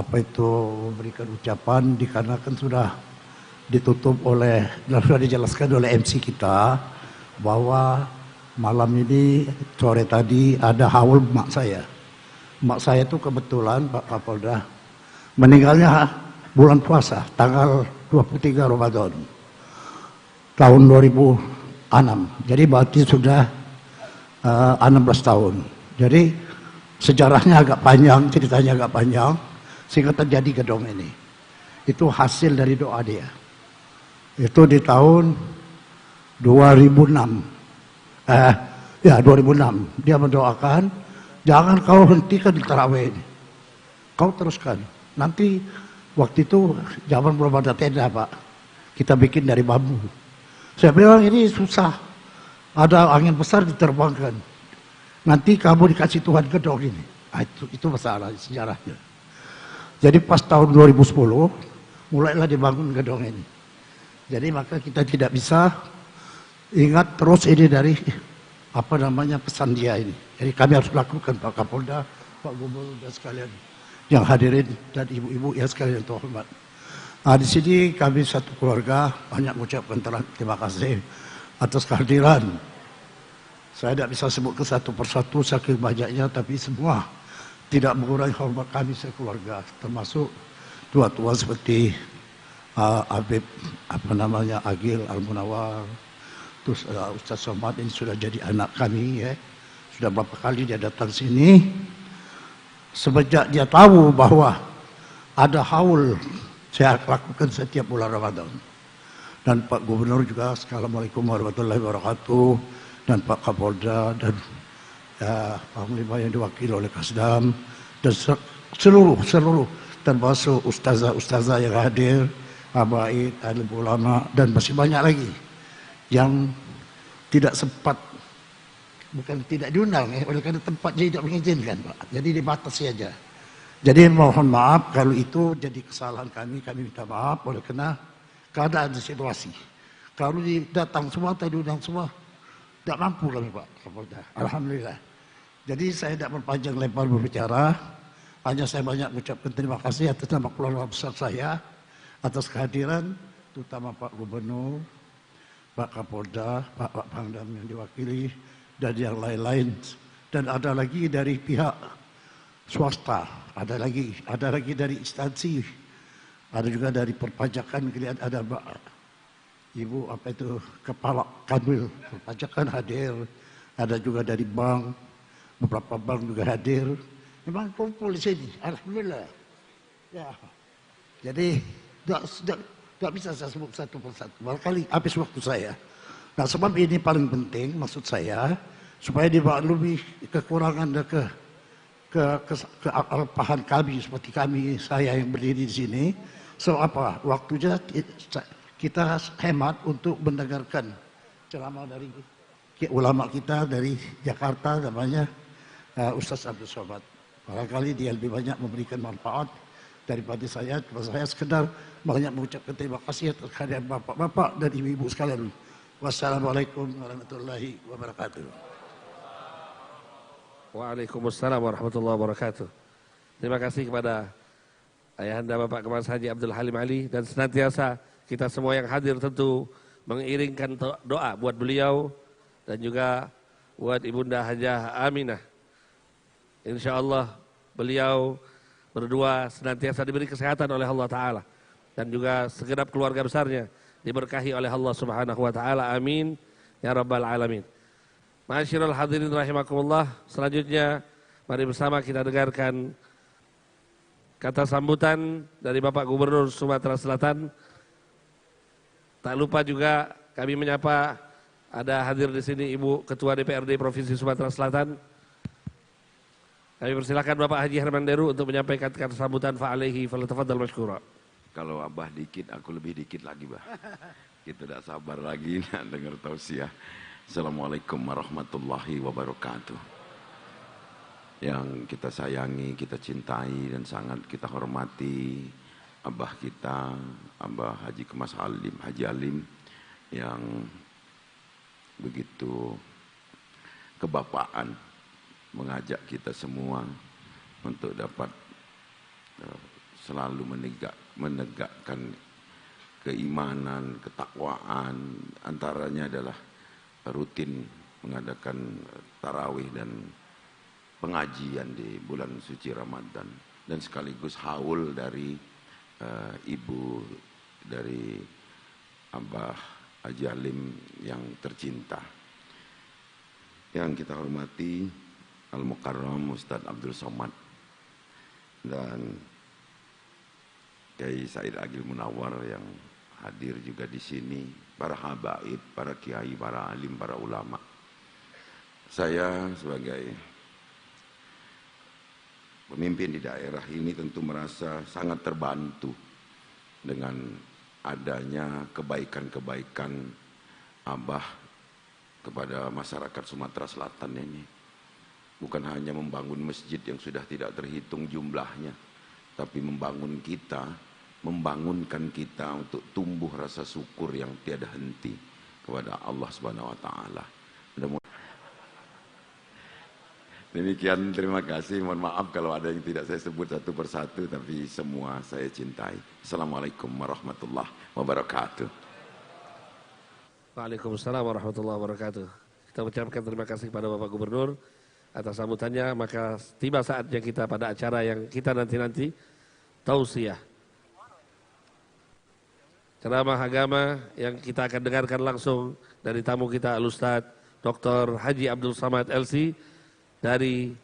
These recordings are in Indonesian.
memberikan ucapan dikarenakan sudah ditutup oleh dan sudah dijelaskan oleh MC kita bahwa malam ini sore tadi ada haul mak saya. Mak saya itu kebetulan Pak Kapolda meninggalnya bulan puasa tanggal 23 Ramadan tahun 2006. Jadi berarti sudah 16 tahun. Jadi sejarahnya agak panjang, ceritanya agak panjang sehingga terjadi gedong ini. Itu hasil dari doa dia. Itu di tahun 2006. 2006 dia mendoakan, jangan kau hentikan di tarawih ini. Kau teruskan. Nanti waktu itu zaman belum ada tenda, Pak. Kita bikin dari bambu. Saya bilang ini susah. Ada angin besar diterbangkan. Nanti kamu dikasih Tuhan gedong ini. Nah, itu masalah sejarahnya. Jadi pas tahun 2010 mulailah dibangun gedong ini. Jadi maka kita tidak bisa ingat terus ini dari pesan dia ini. Jadi kami harus lakukan Pak Kapolda, Pak Gubernur dan sekalian yang hadirin dan ibu-ibu yang sekalian terhormat. Nah, di sini kami satu keluarga banyak mengucapkan terima kasih atas kehadiran. Saya tidak bisa sebut ke satu persatu saking banyaknya, tapi semua tidak mengurangi hormat kami sekeluarga, termasuk tua-tua seperti Habib Agil Al-Munawar, terus Ustaz Somad ini sudah jadi anak kami ya. Sudah berapa kali dia datang sini. Semenjak dia tahu bahwa ada haul saya lakukan setiap bulan Ramadan. Dan Pak Gubernur juga, Assalamualaikum warahmatullahi wabarakatuh, dan Pak Kapolda dan Panglima yang diwakili oleh Kasdam dan seluruh termasuk ustazah yang hadir, habaib, alim ulama dan masih banyak lagi yang tidak sempat, bukan tidak diundang ya, oleh karena tempatnya tidak mengizinkan Pak. Jadi dibatasi saja. Jadi mohon maaf kalau itu jadi kesalahan kami minta maaf oleh karena keadaan situasi. Kalau datang semua, tadi diundang semua, tidak mampu kami Pak Kapolda. Alhamdulillah. Jadi saya tidak berpanjang lebar berbicara, hanya saya banyak mengucapkan terima kasih atas nama keluarga besar saya, atas kehadiran, terutama Pak Gubernur, Pak Kapolda, Pak Pangdam yang diwakili, dan yang lain-lain. Dan ada lagi dari pihak swasta, ada lagi dari instansi, ada juga dari perpajakan, ada Mbak Ibu Kepala Kanwil Perpajakan hadir, ada juga dari bank, beberapa bank juga hadir. Memang kumpul di sini, alhamdulillah. Ya, jadi tidak bisa saya sebut satu persatu. Barangkali habis waktu saya. Nah, sebab ini paling penting, maksud saya, supaya dimaklumi kekurangan dan kealpahan kami seperti saya yang berdiri di sini. So waktunya kita hemat untuk mendengarkan ceramah dari ulama kita dari Jakarta, namanya Ustaz Abdul Somad. Barangkali dia lebih banyak memberikan manfaat daripada saya. Saya sekedar banyak mengucapkan terima kasih atas kehadiran bapak-bapak dan ibu-ibu sekalian. Wassalamualaikum warahmatullahi wabarakatuh. Waalaikumsalam warahmatullahi wabarakatuh. Terima kasih kepada Ayahanda Bapak Kepala Haji Abdul Halim Ali, dan senantiasa kita semua yang hadir tentu mengiringkan doa buat beliau dan juga buat Ibunda Hajah Aminah. Insya Allah beliau berdua senantiasa diberi kesehatan oleh Allah Ta'ala, dan juga segenap keluarga besarnya diberkahi oleh Allah Subhanahu Wa Ta'ala. Amin ya Rabbal Alamin. Ma'asyiral hadirin rahimakumullah. Selanjutnya mari bersama kita dengarkan kata sambutan dari Bapak Gubernur Sumatera Selatan. Tak lupa juga kami menyapa, ada hadir di sini Ibu Ketua DPRD Provinsi Sumatera Selatan. Kami persilakan Bapak Haji Herman Deru untuk menyampaikan kata sambutan. Fa'alaihi falatafadhal masykura. Kalau Abah dikit, aku lebih dikit lagi, Bah. Kita tidak sabar lagi nak dengar tausiah. Assalamualaikum warahmatullahi wabarakatuh. Yang kita sayangi, kita cintai, dan sangat kita hormati Abah kita, Abah Haji Kemas Halim, Haji Alim, yang begitu kebapaan mengajak kita semua untuk dapat selalu menegakkan keimanan, ketakwaan. Antaranya adalah rutin mengadakan tarawih dan pengajian di bulan suci Ramadan, dan sekaligus haul dari ibu dari Abah Haji Halim yang tercinta. Yang kita hormati Al-Mukarram Ustadz Abdul Somad dan Kiai Said Agil Munawar yang hadir juga di sini, para habaib, para kiai, para alim, para ulama. Saya sebagai pemimpin di daerah ini tentu merasa sangat terbantu dengan adanya kebaikan-kebaikan Abah kepada masyarakat Sumatera Selatan ini. Bukan hanya membangun masjid yang sudah tidak terhitung jumlahnya, tapi membangunkan kita untuk tumbuh rasa syukur yang tiada henti kepada Allah Subhanahu wa taala. Demikian, terima kasih. Mohon maaf kalau ada yang tidak saya sebut satu persatu, tapi semua saya cintai. Assalamualaikum warahmatullahi wabarakatuh. Waalaikumsalam warahmatullahi wabarakatuh. Kita ucapkan terima kasih kepada Bapak Gubernur atas sambutannya. Maka tiba saatnya kita pada acara yang kita nanti-nanti, tausiah, ceramah agama yang kita akan dengarkan langsung dari tamu kita Al-Ustaz Dr. Haji Abdul Samad LC dari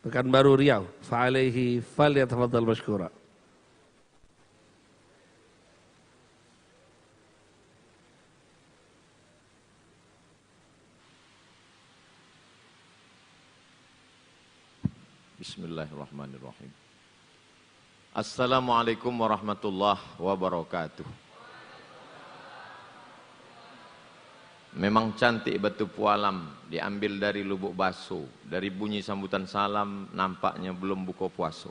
Pekanbaru Riau. Fa'alaihi falyatafaddal mashkura. Bismillahirrahmanirrahim. Assalamualaikum warahmatullahi wabarakatuh. Memang cantik batu pualam, diambil dari lubuk baso. Dari bunyi sambutan salam nampaknya belum buka puasa.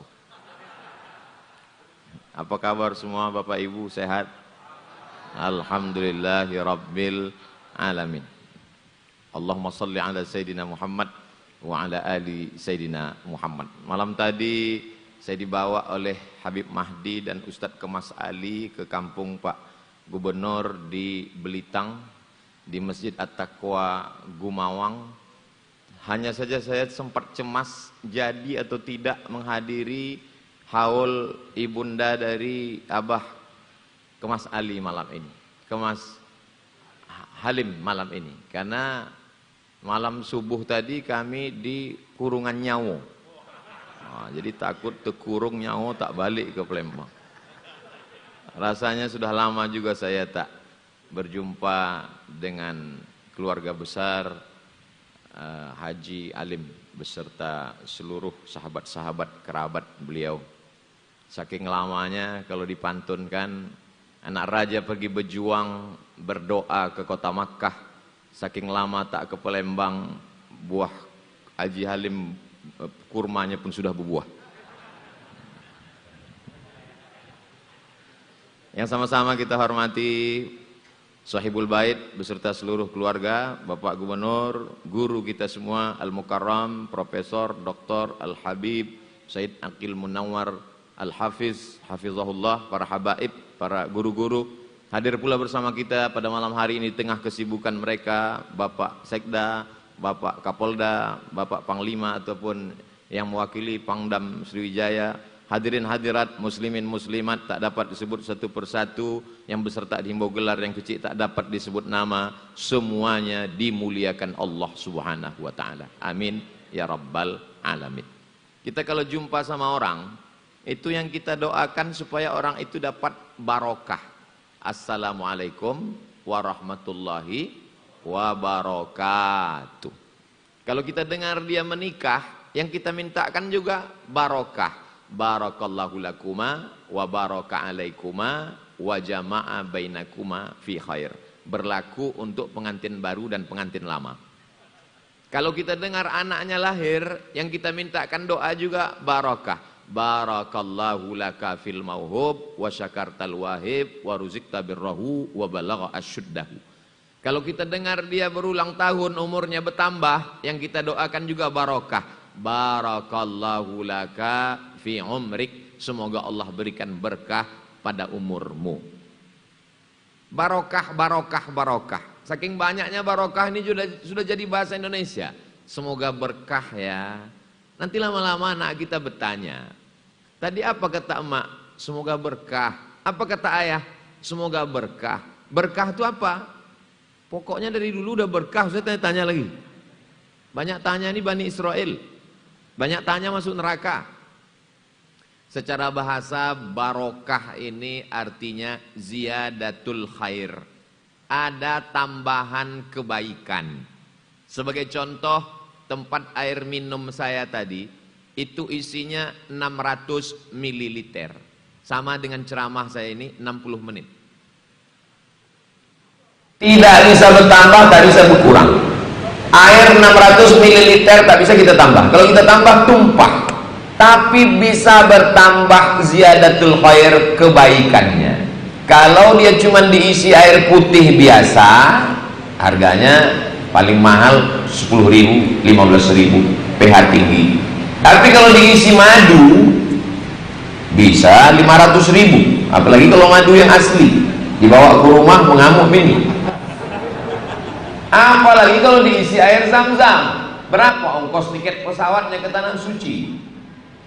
Apa kabar semua Bapak Ibu, sehat? Alhamdulillahi Rabbil Alamin. Allahumma salli ala Sayyidina Muhammad wa ala ali Sayyidina Muhammad. Malam tadi saya dibawa oleh Habib Mahdi dan Ustadz Kemas Ali ke kampung Pak Gubernur di Belitang, di Masjid At-Taqwa Gumawang. Hanya saja saya sempat cemas jadi atau tidak menghadiri haul ibunda dari Abah Kemas Ali malam ini, Kemas Halim malam ini, karena malam subuh tadi kami di kurungan nyawa. Jadi takut terkurung nyawa tak balik ke Palembang. Rasanya sudah lama juga saya tak berjumpa dengan keluarga besar Haji Alim beserta seluruh sahabat-sahabat kerabat beliau. Saking lamanya kalau dipantunkan, anak raja pergi berjuang berdoa ke kota Makkah. Saking lama tak ke Palembang, buah Haji Halim kurmanya pun sudah berbuah. Yang sama-sama kita hormati Sahibul Bait beserta seluruh keluarga, Bapak Gubernur, guru kita semua Al-Mukarram, Profesor Dr. Al-Habib Said Aqil Munawar Al-Hafiz, Hafizahullah, para habaib, para guru-guru hadir pula bersama kita pada malam hari ini di tengah kesibukan mereka, Bapak Sekda, Bapak Kapolda, Bapak Panglima ataupun yang mewakili Pangdam Sriwijaya, hadirin hadirat, muslimin muslimat tak dapat disebut satu persatu, yang beserta dihimbau gelar, yang kecil tak dapat disebut nama, semuanya dimuliakan Allah Subhanahu wa taala. Amin ya rabbal alamin. Kita kalau jumpa sama orang, itu yang kita doakan supaya orang itu dapat barokah. Assalamualaikum warahmatullahi wabarakatuh. Kalau kita dengar dia menikah, yang kita mintakan juga barokah. Barakallahu lakuma wa baraka alaikuma wa jama'a bainakuma fi khair. Berlaku untuk pengantin baru dan pengantin lama. Kalau kita dengar anaknya lahir, yang kita mintakan doa juga barokah. Barakallahu laka fil mauhub wa syakartal wahib wa ruzikta birrahu wa balagha asyuddahu. Kalau kita dengar dia berulang tahun, umurnya bertambah, yang kita doakan juga barokah. Barakallahu laka fi umrik. Semoga Allah berikan berkah pada umurmu. Barokah, barokah, barokah. Saking banyaknya barokah ini sudah jadi bahasa Indonesia. Semoga berkah ya. Nanti lama-lama anak kita bertanya, tadi apa kata emak? Semoga berkah. Apa kata ayah? Semoga berkah. Berkah itu apa? Pokoknya dari dulu udah berkah, saya tanya lagi. Banyak tanya ini Bani Israel. Banyak tanya masuk neraka. Secara bahasa barokah ini artinya ziyadatul khair. Ada tambahan kebaikan. Sebagai contoh, tempat air minum saya tadi itu isinya 600 ml. Sama dengan ceramah saya ini 60 menit. Tidak bisa bertambah, tak bisa berkurang. Air 600 ml tak bisa kita tambah. Kalau kita tambah tumpah. Tapi bisa bertambah ziyadatul khair, kebaikannya. Kalau dia cuma diisi air putih biasa, harganya paling mahal 10.000, 15.000, pH tinggi. Tapi kalau diisi madu bisa 500.000. Apalagi kalau madu yang asli dibawa ke rumah mengamuk mini. Apalagi kalau diisi air zam-zam, berapa ongkos tiket pesawatnya ke tanah suci.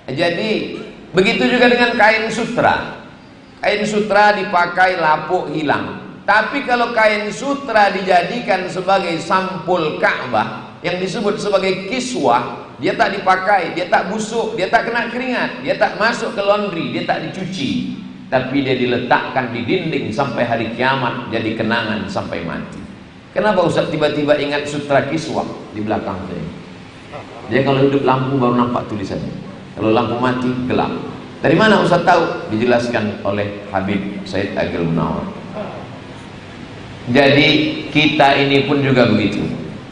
Jadi begitu juga dengan kain sutra. Kain sutra dipakai lapuk hilang. Tapi kalau kain sutra dijadikan sebagai sampul Ka'bah yang disebut sebagai kiswah, dia tak dipakai, dia tak busuk, dia tak kena keringat, dia tak masuk ke laundry, dia tak dicuci, tapi dia diletakkan di dinding sampai hari kiamat jadi kenangan sampai mati. Kenapa Ustaz tiba-tiba ingat sutra kiswah di belakang saya? Dia kalau hidup lampu baru nampak tulisannya. Kalau lampu mati gelap. Dari mana Ustaz tahu? Dijelaskan oleh Habib Said Agil Munawar. Jadi kita ini pun juga begitu.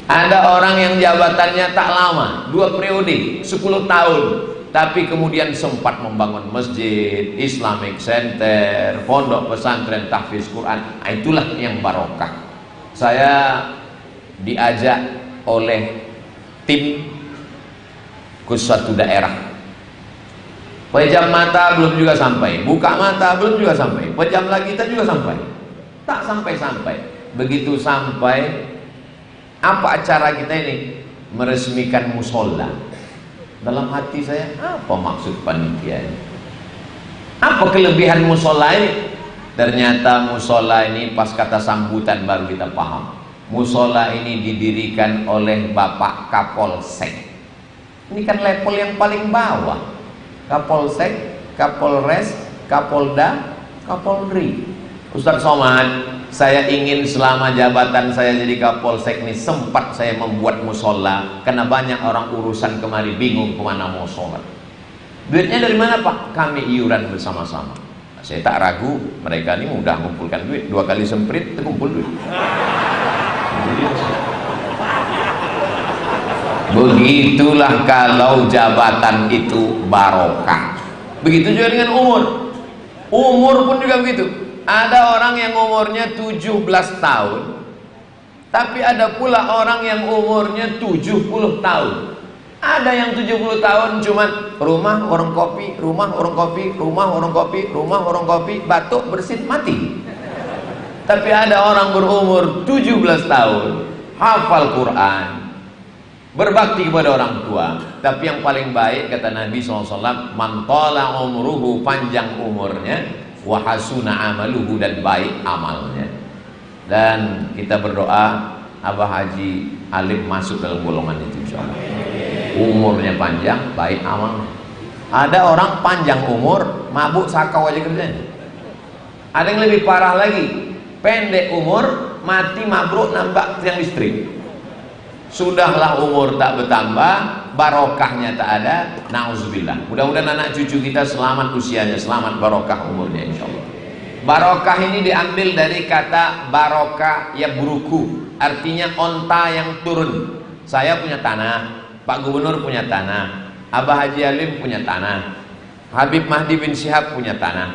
Ada orang yang jabatannya tak lama, 2 periode, 10 tahun, tapi kemudian sempat membangun masjid, Islamic Center, pondok pesantren, tahfiz Quran. Nah, itulah yang barokah. Saya diajak oleh tim ke suatu daerah. Pejam mata belum juga sampai, buka mata belum juga sampai, pejam lagi tak juga sampai. Tak sampai-sampai. Begitu sampai, apa acara kita ini? Meresmikan musola. Dalam hati saya, apa maksud panitia ini? Apa kelebihan musola ini? Ternyata musola ini pas kata sambutan baru kita paham. Musola ini didirikan oleh Bapak Kapolsek. Ini kan level yang paling bawah. Kapolsek, Kapolres, Kapolda, Kapolri. Ustaz Somad, saya ingin selama jabatan saya jadi Kapolsek ini sempat saya membuat musola, karena banyak orang urusan kemari bingung kemana mau sholat. Duitnya dari mana Pak? Kami iuran bersama-sama. Saya tak ragu mereka ini mudah mengumpulkan duit. 2 kali semprit terkumpul duit. Begitulah kalau jabatan itu barokah. Begitu juga dengan umur. Umur pun juga begitu. Ada orang yang umurnya 17 tahun, tapi ada pula orang yang umurnya 70 tahun. Ada yang 70 tahun cuman rumah, warung kopi, rumah, warung kopi, rumah, warung kopi, rumah, warung kopi, batuk, bersin, mati. Tapi ada orang berumur 17 tahun, hafal Quran, berbakti kepada orang tua. Tapi yang paling baik kata Nabi SAW, man tala umruhu, panjang umurnya, wa hasuna amaluhu, dan baik amalnya. Dan kita berdoa Abah Haji Alim masuk dalam golongan itu insyaallah. Umurnya panjang, baik amalnya. Ada orang panjang umur, mabuk sakau aja kerjanya. Ada yang lebih parah lagi, pendek umur, mati mabuk nambah tiang listrik. Sudahlah umur tak bertambah, barokahnya tak ada, na'udzubillah. Mudah-mudahan anak cucu kita selamat usianya, selamat barokah umurnya insyaallah. Barokah ini diambil dari kata barokah ya buruku, artinya onta yang turun. Saya punya tanah, Pak Gubernur punya tanah, Abah Haji Alim punya tanah, Habib Mahdi bin Syihab punya tanah.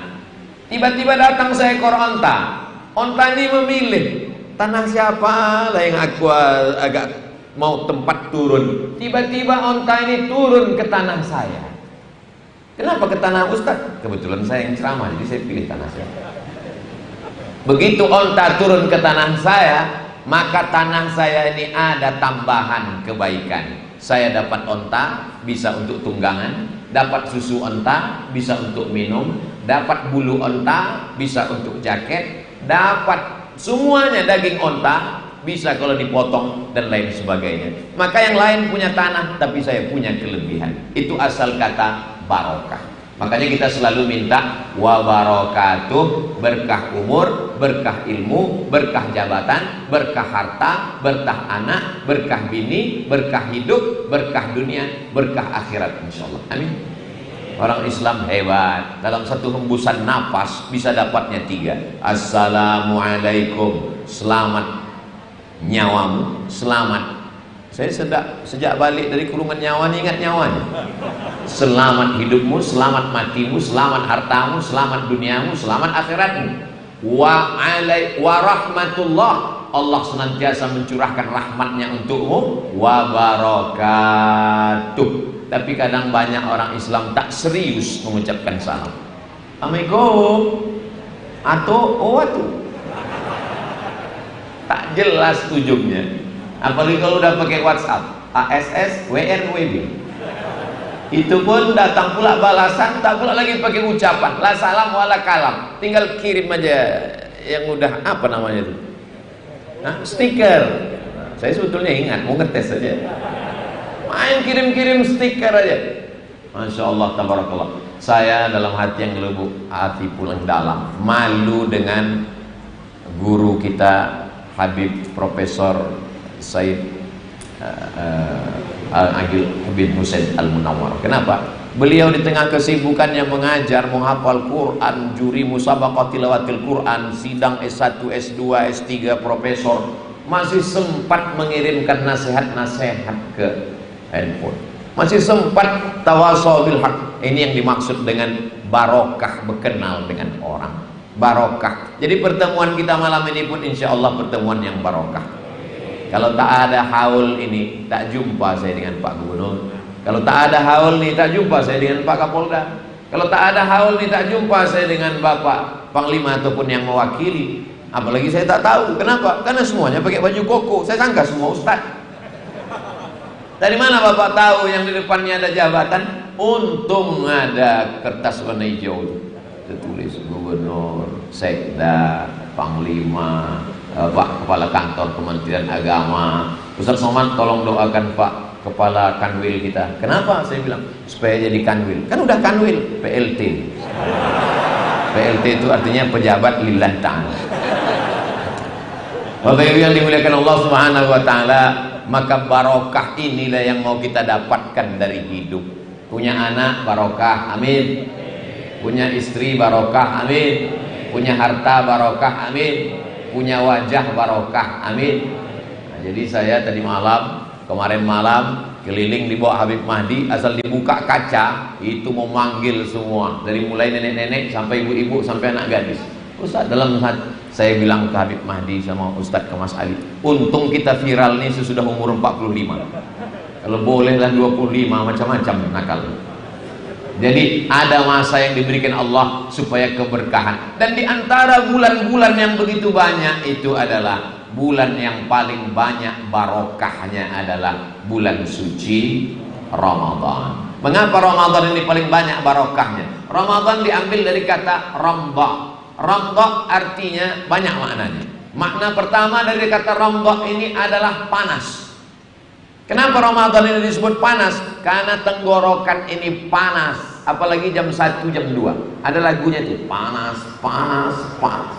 Tiba-tiba datang seekor onta. Onta ini memilih, tanah siapa lah yang aku agak mau tempat turun. Tiba-tiba onta ini turun ke tanah saya. Kenapa ke tanah Ustaz? Kebetulan saya yang ceramah, jadi saya pilih tanah saya. Begitu onta turun ke tanah saya, maka tanah saya ini ada tambahan kebaikan. Saya dapat onta, bisa untuk tunggangan, dapat susu onta, bisa untuk minum, dapat bulu onta, bisa untuk jaket, dapat semuanya daging onta, bisa kalau dipotong dan lain sebagainya. Maka yang lain punya tanah, tapi saya punya kelebihan. Itu asal kata barokah. Makanya kita selalu minta wa barakatuh, berkah umur, berkah ilmu, berkah jabatan, berkah harta, berkah anak, berkah bini, berkah hidup, berkah dunia, berkah akhirat insyaallah. Amin. Orang Islam hebat, dalam satu hembusan nafas bisa dapatnya 3. Assalamualaikum, selamat nyawamu, selamat. Saya sejak balik dari kurungan nyawa ini ingat nyawanya. Selamat hidupmu, selamat matimu, selamat hartamu, selamat duniamu, selamat akhiratmu. Wa rahmatullah, Allah senantiasa mencurahkan rahmatnya untukmu. Wa barakatuh. Tapi kadang banyak orang Islam tak serius mengucapkan salam. Assalamualaikum atau atu. Tak jelas ujungnya. Apalagi kalau udah pakai WhatsApp, ASS, WR, WB. Itu pun datang pula balasan, tak pula lagi pakai ucapan. La salam wala kalam. Tinggal kirim aja yang udah apa namanya itu? Stiker. Saya sebetulnya ingat, mau ngetes saja. Main kirim-kirim stiker aja. Masya Allah, tabarakallah. Saya dalam hati yang gelembung, hati pulang dalam, malu dengan guru kita Habib Profesor Said Al-Agil bin Husain Al-Munawwar. Kenapa? Beliau di tengah kesibukannya mengajar, menghafal Quran, juri musabaqah tilawatil Quran, sidang S1, S2, S3, profesor, masih sempat mengirimkan nasihat-nasihat ke handphone. Masih sempat tawasau bil haq. Ini yang dimaksud dengan barokah, berkenal dengan orang. Barokah. Jadi pertemuan kita malam ini pun insya Allah pertemuan yang barokah. Kalau tak ada haul ini, tak jumpa saya dengan Pak Gubernur. Kalau tak ada haul ini, tak jumpa saya dengan Pak Kapolda. Kalau tak ada haul ini, tak jumpa saya dengan Bapak Panglima ataupun yang mewakili. Apalagi saya tak tahu. Kenapa? Karena semuanya pakai baju koko. Saya sangka semua ustaz. Dari mana Bapak tahu yang di depannya ada jabatan? Untung ada kertas warna hijau. Tertulis Gubernur, Sekda, Panglima, Pak Kepala Kantor Kementerian Agama. Ustaz Somad tolong doakan Pak Kepala Kanwil kita. Kenapa? Saya bilang supaya jadi kanwil. Kan udah kanwil, PLT. PLT itu artinya pejabat lillah ta'ala. Bapak Ibu yang dimuliakan Allah Subhanahu wa taala, maka barokah inilah yang mau kita dapatkan dari hidup. Punya anak barokah, amin. Punya istri barokah, amin. Punya harta barokah, amin. Punya wajah barokah, amin. Nah, jadi saya tadi malam, kemarin malam keliling di bawah Habib Mahdi, asal dibuka kaca itu memanggil semua, dari mulai nenek-nenek sampai ibu-ibu sampai anak gadis. Ustaz, dalam hati saya bilang ke Habib Mahdi sama Ustaz ke Mas Ali, untung kita viral nih sesudah umur 45. Kalau bolehlah 25 macam-macam nakal. Jadi ada masa yang diberikan Allah supaya keberkahan. Dan di antara bulan-bulan yang begitu banyak itu adalah bulan yang paling banyak barokahnya adalah bulan suci Ramadan. Mengapa Ramadan ini paling banyak barokahnya? Ramadan diambil dari kata ramdha. Ramdha artinya banyak maknanya. Makna pertama dari kata ramdha ini adalah panas. Kenapa Ramadan ini disebut panas? Karena tenggorokan ini panas. Apalagi jam 1, jam 2. Ada lagunya tuh, panas, panas, panas.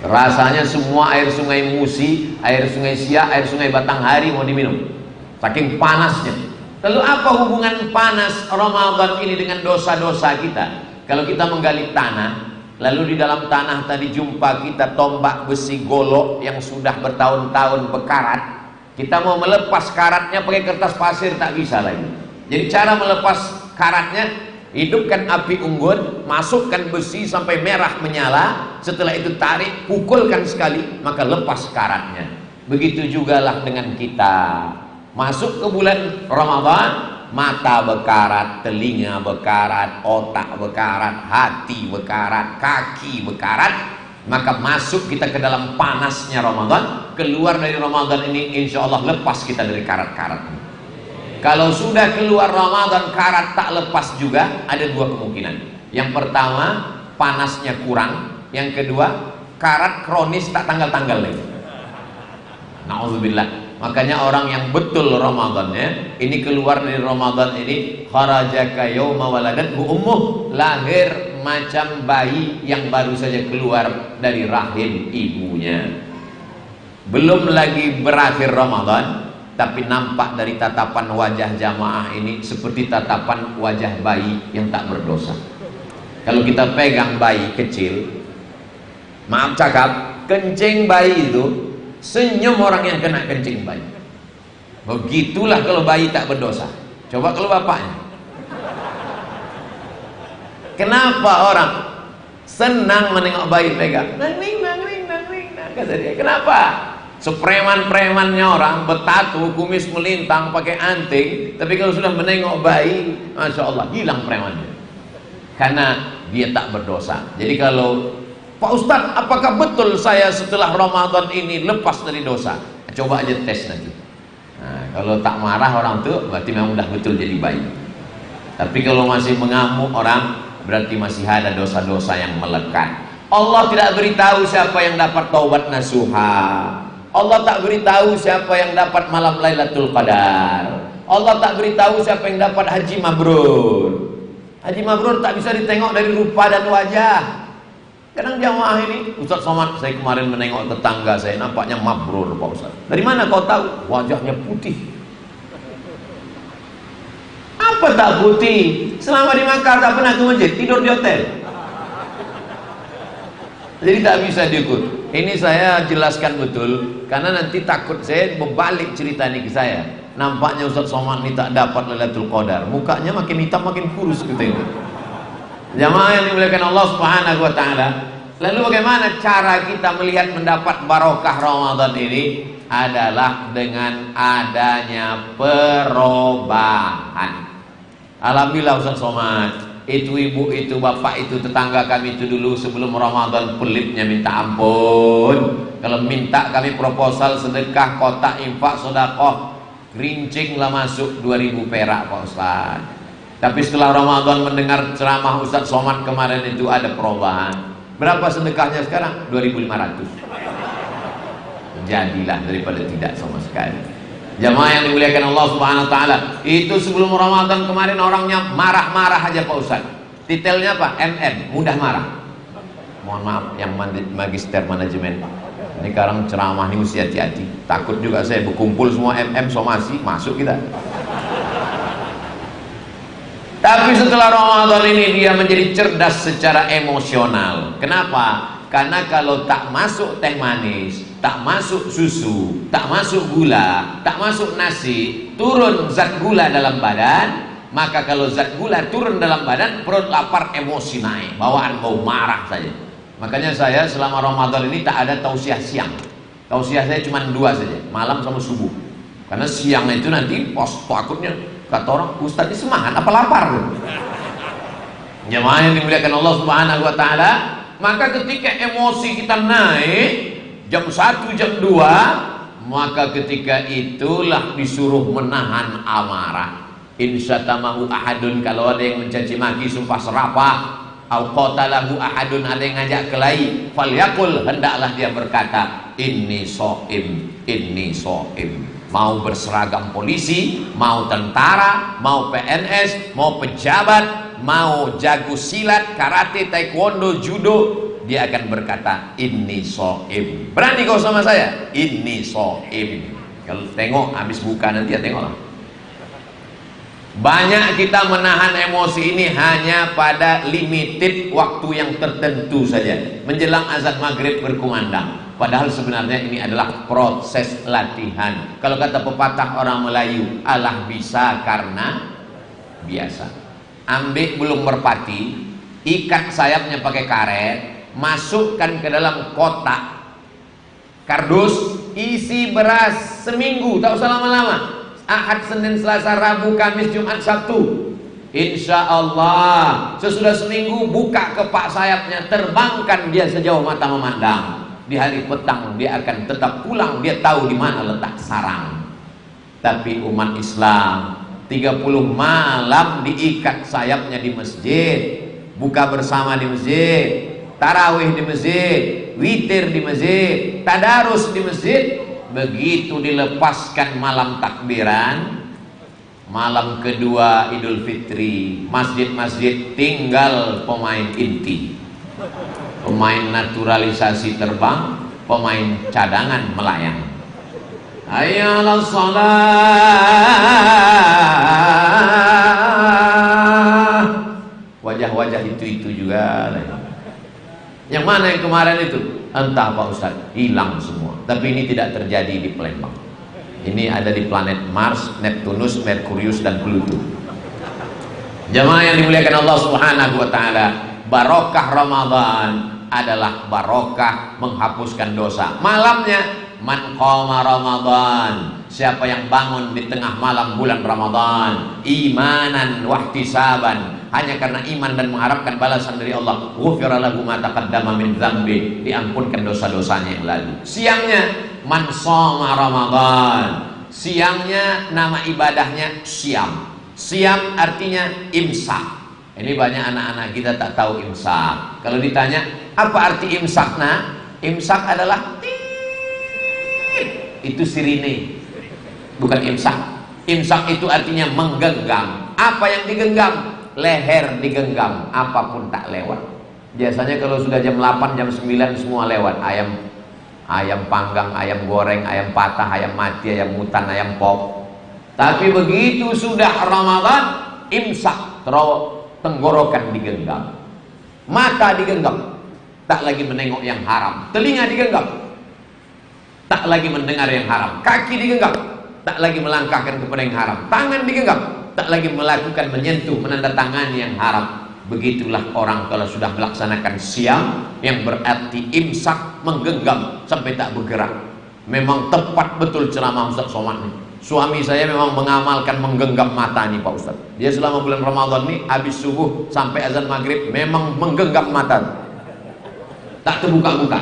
Rasanya semua air sungai Musi, air sungai Siak, air sungai Batanghari mau diminum. Saking panasnya. Lalu apa hubungan panas Ramadan ini dengan dosa-dosa kita? Kalau kita menggali tanah, lalu di dalam tanah tadi jumpa kita tombak besi golok yang sudah bertahun-tahun bekarat. Kita mau melepas karatnya pakai kertas pasir tak bisa lagi. Jadi cara melepas karatnya, hidupkan api unggun, masukkan besi sampai merah menyala. Setelah itu tarik, pukulkan sekali, maka lepas karatnya. Begitu jugalah dengan kita. Masuk ke bulan Ramadan, mata bekarat, telinga bekarat, otak bekarat, hati bekarat, kaki bekarat. Maka masuk kita ke dalam panasnya Ramadan. Keluar dari Ramadan ini insya Allah lepas kita dari karat-karat. Kalau sudah keluar Ramadan karat tak lepas juga, ada dua kemungkinan. Yang pertama, panasnya kurang. Yang kedua, karat kronis tak tanggal-tanggal lagi. Na'udzubillah. Makanya orang yang betul Ramadannya, ini keluar dari Ramadan ini, kharajaka yauma waladathu ummuh, lahir macam bayi yang baru saja keluar dari rahim ibunya. Belum lagi berakhir Ramadan, tapi nampak dari tatapan wajah jamaah ini seperti tatapan wajah bayi yang tak berdosa. Kalau kita pegang bayi kecil, maaf cakap, kencing bayi itu senyum orang yang kena kencing bayi. Begitulah kalau bayi tak berdosa. Coba kalau bapaknya. Kenapa orang senang menengok bayi pegang? Nangling, nangling, nangling, kata dia. Kenapa? Sepreman-premannya orang bertato, kumis melintang, pakai anting, tapi kalau sudah menengok bayi, masya Allah, hilang premannya. Karena dia tak berdosa. Jadi kalau Pak Ustadz, apakah betul saya setelah Ramadan ini lepas dari dosa? Coba aja tes nanti. Nah, kalau tak marah orang tuh berarti memang udah betul jadi baik. Tapi kalau masih mengamuk orang, berarti masih ada dosa-dosa yang melekat. Allah tidak beritahu siapa yang dapat taubat nasuha. Allah tak beritahu siapa yang dapat malam Lailatul Qadar. Allah tak beritahu siapa yang dapat haji mabrur. Haji mabrur tak bisa ditengok dari rupa dan wajah. Kadang jamaah ini, Ustaz Somad, saya kemarin menengok tetangga saya, nampaknya mabrur Pak Ustaz. Dari mana kau tahu? Wajahnya putih. Apa tak putih? Selama di Makkah tak pernah ke masjid, tidur di hotel. Jadi tak bisa diukur. Ini saya jelaskan betul, karena nanti takut saya berbalik cerita ini ke saya. Nampaknya Ustaz Somad ini tak dapat Lailatul Qadar. Mukanya makin hitam makin kurus gitu. Jamaah yang dimuliakan Allah Subhanahu wa taala. Lalu bagaimana cara kita melihat mendapat barokah Ramadan ini? Adalah dengan adanya perubahan. Alhamdulillah Ustaz Somad, itu ibu itu bapak itu tetangga kami itu dulu sebelum Ramadan pelitnya minta ampun. Kalau minta kami proposal sedekah kotak infak sedekah, gerincing lah masuk 2000 perak Pak Ustaz. Tapi setelah Ramadan mendengar ceramah Ustaz Somad kemarin itu ada perubahan. Berapa sedekahnya sekarang? 2.500. Jadilah daripada tidak sama sekali. Jamaah yang dimuliakan Allah Subhanahu wa taala, itu sebelum Ramadan kemarin orangnya marah-marah aja Pak Ustaz. Detailnya apa? MM, mudah marah. Mohon maaf yang magister manajemen. Ini sekarang ceramah ini mesti hati-hati. Takut juga saya berkumpul semua MM somasi masuk kita. Tapi setelah Ramadan ini dia menjadi cerdas secara emosional. Kenapa? Karena kalau tak masuk teh manis, tak masuk susu, tak masuk gula, tak masuk nasi, turun zat gula dalam badan. Maka kalau zat gula turun dalam badan, perut lapar, emosi naik, bawaan mau marah saja. Makanya saya selama Ramadan ini tak ada tausiah siang. Tausiah saya cuma 2 saja, malam sama subuh. Karena siang itu nanti pos takutnya kata orang, Ustaz ini semangat apa lapar? Jemaah yang dimuliakan Allah Subhanahu wa taala, maka ketika emosi kita naik jam 1, jam 2, maka ketika itulah disuruh menahan amarah. Insyatamahu ahadun, kalau ada yang mencaci maki sumpah serapah, au qatalahu ahadun, ada yang ngajak kelahi, falyaqul, hendaklah dia berkata inni shaim, inni shaim. Mau berseragam polisi, mau tentara, mau PNS, mau pejabat, mau jago silat, karate, taekwondo, judo, dia akan berkata inni shaim. Berani kau sama saya? Inni shaim. Kalau tengok habis buka nanti ya tengoklah. Banyak kita menahan emosi ini hanya pada limited waktu yang tertentu saja. Menjelang azan maghrib berkumandang. Padahal sebenarnya ini adalah proses latihan. Kalau kata pepatah orang Melayu, alah bisa karena biasa. Ambil belum merpati, ikat sayapnya pakai karet, masukkan ke dalam kotak kardus, isi beras seminggu, tak usah lama-lama. Ahad, Senin, Selasa, Rabu, Kamis, Jumat, Sabtu. Insya Allah sesudah seminggu buka kepak sayapnya, terbangkan dia sejauh mata memandang. Di hari petang dia akan tetap pulang, dia tahu di mana letak sarang. Tapi umat Islam 30 malam diikat sayapnya di masjid, buka bersama di masjid, tarawih di masjid, witir di masjid, tadarus di masjid. Begitu dilepaskan malam takbiran, malam kedua Idul Fitri, masjid-masjid tinggal pemain inti, pemain naturalisasi terbang, pemain cadangan melayang. Hayya 'alas shalah. Wajah-wajah itu juga. Yang mana yang kemarin itu? Entah Pak Ustaz, hilang semua. Tapi ini tidak terjadi di Palembang. Ini ada di planet Mars, Neptunus, Merkurius, dan Pluto. Jamaah yang dimuliakan Allah Subhanahu wa taala, barokah Ramadan adalah barokah menghapuskan dosa. Malamnya, man qama Ramadan, siapa yang bangun di tengah malam bulan Ramadan, imanan wahtisaban, hanya karena iman dan mengharapkan balasan dari Allah, ghufira lahu ma taqaddama min dzambi, diampunkan dosa-dosanya yang lalu. Siangnya, man shoma Ramadan, siangnya nama ibadahnya siam. Siam artinya imsak. Ini banyak anak-anak kita tak tahu imsak. Kalau ditanya apa arti imsak, nah, imsak adalah itu sirine, bukan imsak. Imsak itu artinya menggenggam. Apa yang digenggam? Leher digenggam, apapun tak lewat. Biasanya kalau sudah jam 8, jam 9 semua lewat. Ayam panggang, ayam goreng, ayam patah, ayam mati, ayam hutan, ayam pop. Tapi begitu sudah Ramadan, imsak, tenggorokan digenggam, mata digenggam, tak lagi menengok yang haram. Telinga digenggam, tak lagi mendengar yang haram. Kaki digenggam, tak lagi melangkahkan kepada yang haram. Tangan digenggam, tak lagi melakukan, menyentuh, menandatangani yang haram. Begitulah orang kalau sudah melaksanakan siam, yang berarti imsak, menggenggam sampai tak bergerak. Memang tepat betul ceramah Ustaz Somad ini. Suami saya memang mengamalkan menggenggam mata nih Pak Ustaz. Dia selama bulan Ramadan nih, habis subuh sampai azan maghrib memang menggenggam mata, tak terbuka-buka.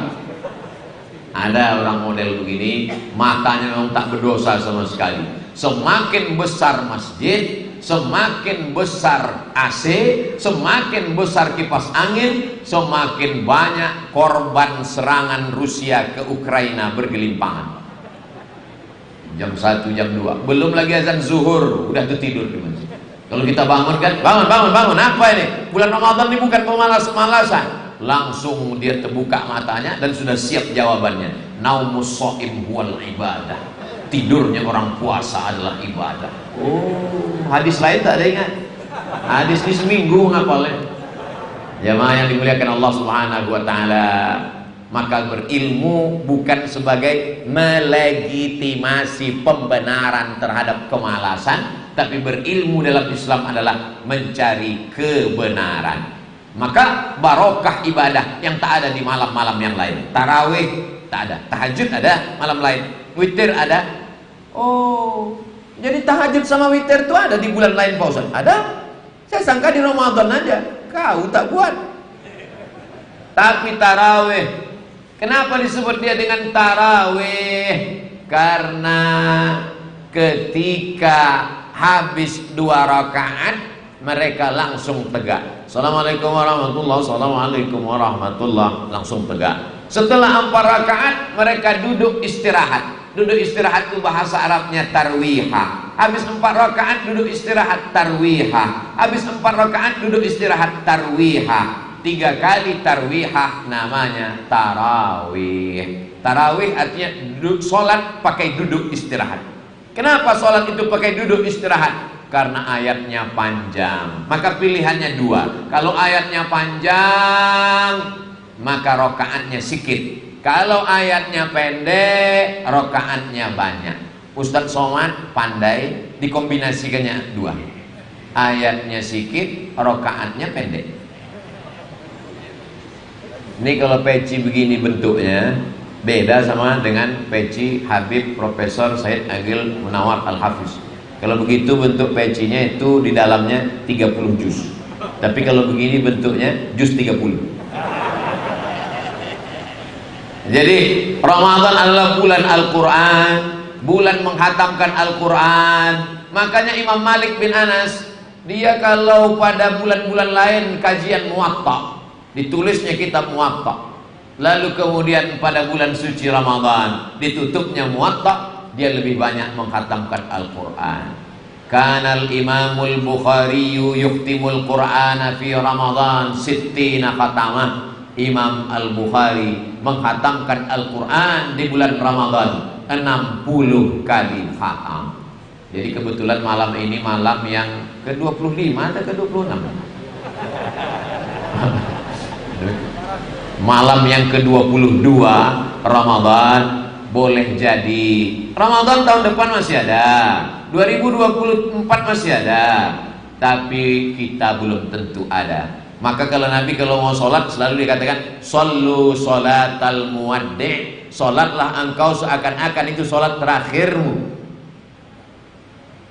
Ada orang model begini, matanya memang tak berdosa sama sekali. Semakin besar masjid, semakin besar AC, semakin besar kipas angin, semakin banyak korban serangan Rusia ke Ukraina bergelimpangan. Jam 1, jam 2, belum lagi azan zuhur, udah tertidur di masjid. Kalau kita bangun kan, bangun, apa ini? Bulan Ramadan ini bukan pemalas-malasan. Langsung dia terbuka matanya dan sudah siap jawabannya. Naumus shaim huwal ibadah. Tidurnya orang puasa adalah ibadah. Oh, hadis lain tak ada ingat? Hadis ini seminggu ngapalnya. Jamaah yang dimuliakan Allah Subhanahu wa taala, maka berilmu bukan sebagai melegitimasi pembenaran terhadap kemalasan, tapi berilmu dalam Islam adalah mencari kebenaran. Maka barokah ibadah yang tak ada di malam-malam yang lain. Tarawih tak ada, tahajud ada malam lain, witir ada. Oh, jadi tahajud sama witir itu ada di bulan lain Pak Ustaz? Ada. Saya sangka di Ramadan aja. Kau tak buat. Tapi tarawih, kenapa disebut dia dengan tarawih? Karena ketika habis 2 rakaat mereka langsung tegak. Assalamualaikum warahmatullahi wabarakatuh. Assalamualaikum warahmatullahi wabarakatuh. Langsung tegak. Setelah 4 rakaat mereka duduk istirahat. Duduk istirahat itu bahasa Arabnya tarwihah. Habis 4 rakaat duduk istirahat, tarwihah. Habis 4 rakaat duduk istirahat, tarwihah. 3 kali tarwihah namanya tarawih. Tarawih artinya sholat pakai duduk istirahat. Kenapa sholat itu pakai duduk istirahat? Karena ayatnya panjang. Maka pilihannya 2. Kalau ayatnya panjang, maka rokaatnya sedikit. Kalau ayatnya pendek, rokaatnya banyak. Ustadz Somad pandai dikombinasikannya 2. Ayatnya sedikit, rokaatnya pendek. Ini kalau peci begini bentuknya, Beda sama dengan peci Habib Profesor Said Agil Munawar Al-Hafiz. Kalau begitu bentuk pecinya itu di dalamnya 30 juz. Tapi kalau begini bentuknya juz 30. Jadi Ramadan adalah bulan Al-Quran, bulan menghatamkan Al-Quran. Makanya Imam Malik bin Anas, dia kalau pada bulan-bulan lain kajian Muwatta, ditulisnya kitab Muwatta. Lalu kemudian pada bulan suci Ramadan ditutupnya Muwatta, dia lebih banyak menghatamkan Al-Quran. Kanal Imamul Bukhari yuktimul Qur'ana fi Ramadan sittina khatamah. Imam Al-Bukhari menghatamkan Al-Quran di bulan Ramadan 60 kali khatam. Jadi kebetulan malam ini malam yang ke-25 atau ke-26? Malam yang ke-22 Ramadan. Boleh jadi Ramadan tahun depan masih ada, 2024 masih ada, tapi kita belum tentu ada. Maka kalau Nabi kalau mau sholat selalu dikatakan sallu sholatal muwaddi', sholatlah engkau seakan-akan itu sholat terakhirmu.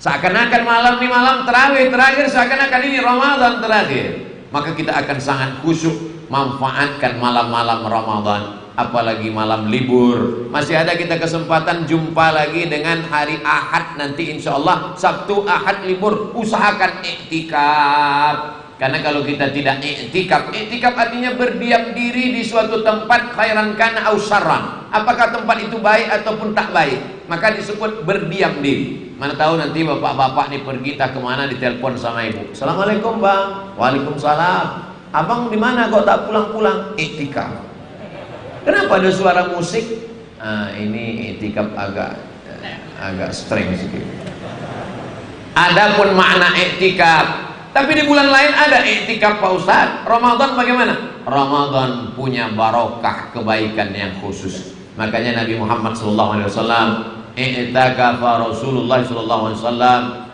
Seakan-akan malam ini malam tarawih terakhir, seakan-akan ini Ramadan terakhir. Maka kita akan sangat khusyuk manfaatkan malam-malam Ramadan, apalagi malam libur. Masih ada kita kesempatan jumpa lagi dengan hari Ahad nanti insyaallah. Sabtu Ahad libur, usahakan iktikaf. Karena kalau kita tidak iktikaf, iktikaf artinya berdiam diri di suatu tempat, khairan kana au syarran. Apakah tempat itu baik ataupun tak baik, maka disebut berdiam diri. Mana tahu nanti bapak-bapak nih pergi tak kemana, ditelepon sama ibu. Assalamualaikum bang. Waalaikumsalam. Abang di mana kok tak pulang-pulang? Iktikaf. Kenapa ada suara musik? Ini iktikaf agak streng sedikit. Adapun makna iktikaf, tapi di bulan lain ada iktikaf Pak Ustaz. Ramadan bagaimana? Ramadan punya barokah kebaikan yang khusus. Makanya Nabi Muhammad SAW i'takafa Rasulullah SAW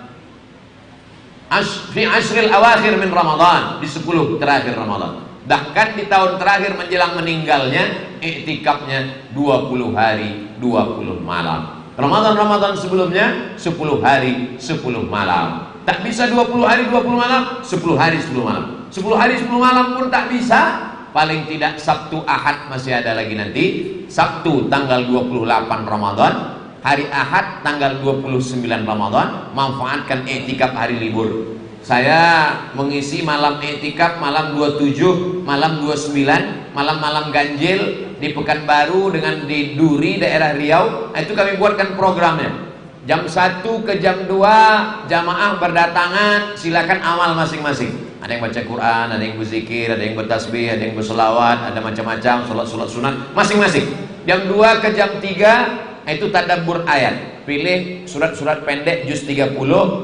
fi ashril awakhir min Ramadan, di 10 terakhir Ramadan. Bahkan di tahun terakhir menjelang meninggalnya iktikafnya 20 hari 20 malam. Ramadan sebelumnya 10 hari 10 malam. Tak bisa 20 hari 20 malam, 10 hari 10 malam. 10 hari 10 malam pun tak bisa. Paling tidak Sabtu Ahad masih ada lagi nanti. Sabtu tanggal 28 Ramadan, hari Ahad tanggal 29 Ramadan. Manfaatkan iktikaf hari libur. Saya mengisi malam iktikaf malam 27, malam 29, malam-malam ganjil di Pekanbaru dengan di Duri daerah Riau. Itu kami buatkan programnya. Jam 1 ke jam 2 jamaah berdatangan, silakan amal masing-masing. Ada yang baca Quran, ada yang berzikir, ada yang bertasbih, ada yang berselawat, ada macam-macam, sholat sunat masing-masing. Jam 2 ke jam 3 itu tadabbur ayat. Pilih surat-surat pendek juz 30,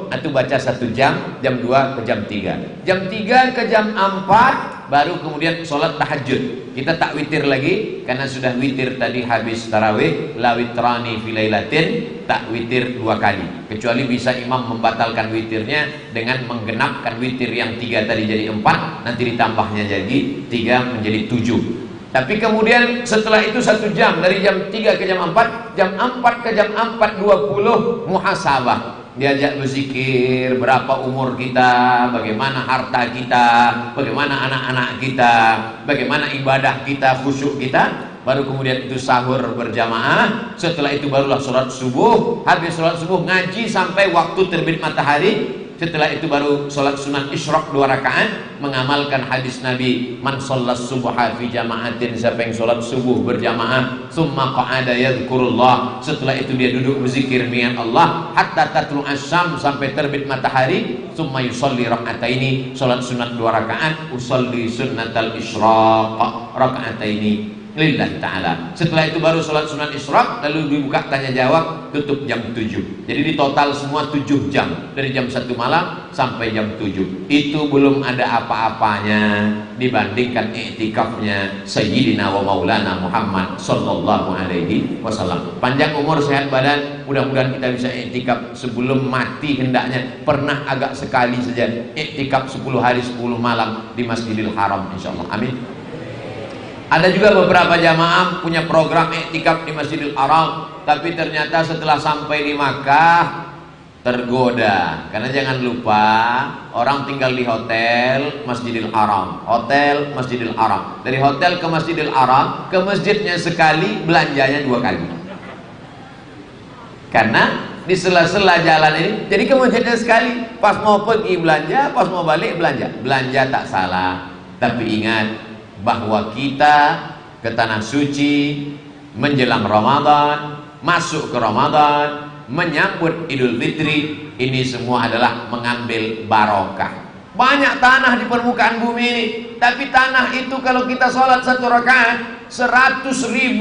itu baca 1 jam, jam 2 ke jam 3. Jam 3 ke jam 4 baru kemudian sholat tahajud. Kita tak witir lagi karena sudah witir tadi habis tarawih. La witrani fi lailatin, tak witir 2 kali. Kecuali bisa imam membatalkan witirnya dengan menggenapkan witir yang 3 tadi jadi 4, nanti ditambahnya jadi 3 menjadi 7. Tapi kemudian setelah itu 1 jam, dari jam 3 ke jam 4, jam 4 ke jam 4.20 muhasabah. Diajak berzikir, berapa umur kita, bagaimana harta kita, bagaimana anak-anak kita, bagaimana ibadah kita, khusyuk kita. Baru kemudian itu sahur berjamaah. Setelah itu barulah sholat subuh. Habis sholat subuh ngaji sampai waktu terbit matahari. Setelah itu baru sholat sunat isyraq 2 rakaat, mengamalkan hadis Nabi, man shollas subha fi jama'atin, siapa yang sholat subuh berjamaah, summa qa'ada yadhkurullah, setelah itu dia duduk berzikir mengingat Allah, hatta tatlu asyam, sampai terbit matahari, summa yusalli raka'ataini, sholat sunat 2 rakaat, usalli sunnatal isyraq raka'ataini lillahi ta'ala. Setelah itu baru sholat sunat isyraq, lalu dibuka tanya jawab, tutup jam 7. Jadi di total semua 7 jam, dari jam 1 malam sampai jam 7. Itu belum ada apa-apanya dibandingkan iktikafnya Sayyidina wa Maulana Muhammad sallallahu alaihi wasallam. Panjang umur, sehat badan, mudah-mudahan kita bisa iktikaf sebelum mati hendaknya. Pernah agak sekali saja iktikaf 10 hari 10 malam di Masjidil Haram insyaallah. Amin. Ada juga beberapa jamaah punya program iktikaf di Masjidil Haram, tapi ternyata setelah sampai di Makkah tergoda. Karena jangan lupa, orang tinggal di hotel Masjidil Haram, hotel Masjidil Haram. Dari hotel ke Masjidil Haram, ke masjidnya sekali, belanjanya 2 kali. Karena di sela-sela jalan ini, jadi ke masjidnya sekali, pas mau pergi belanja, pas mau balik belanja. Belanja tak salah, tapi ingat bahwa kita ke tanah suci menjelang Ramadan, masuk ke Ramadan, menyambut Idul Fitri, ini semua adalah mengambil barokah. Banyak tanah di permukaan bumi ini, tapi tanah itu kalau kita sholat 1 rakaat 100.000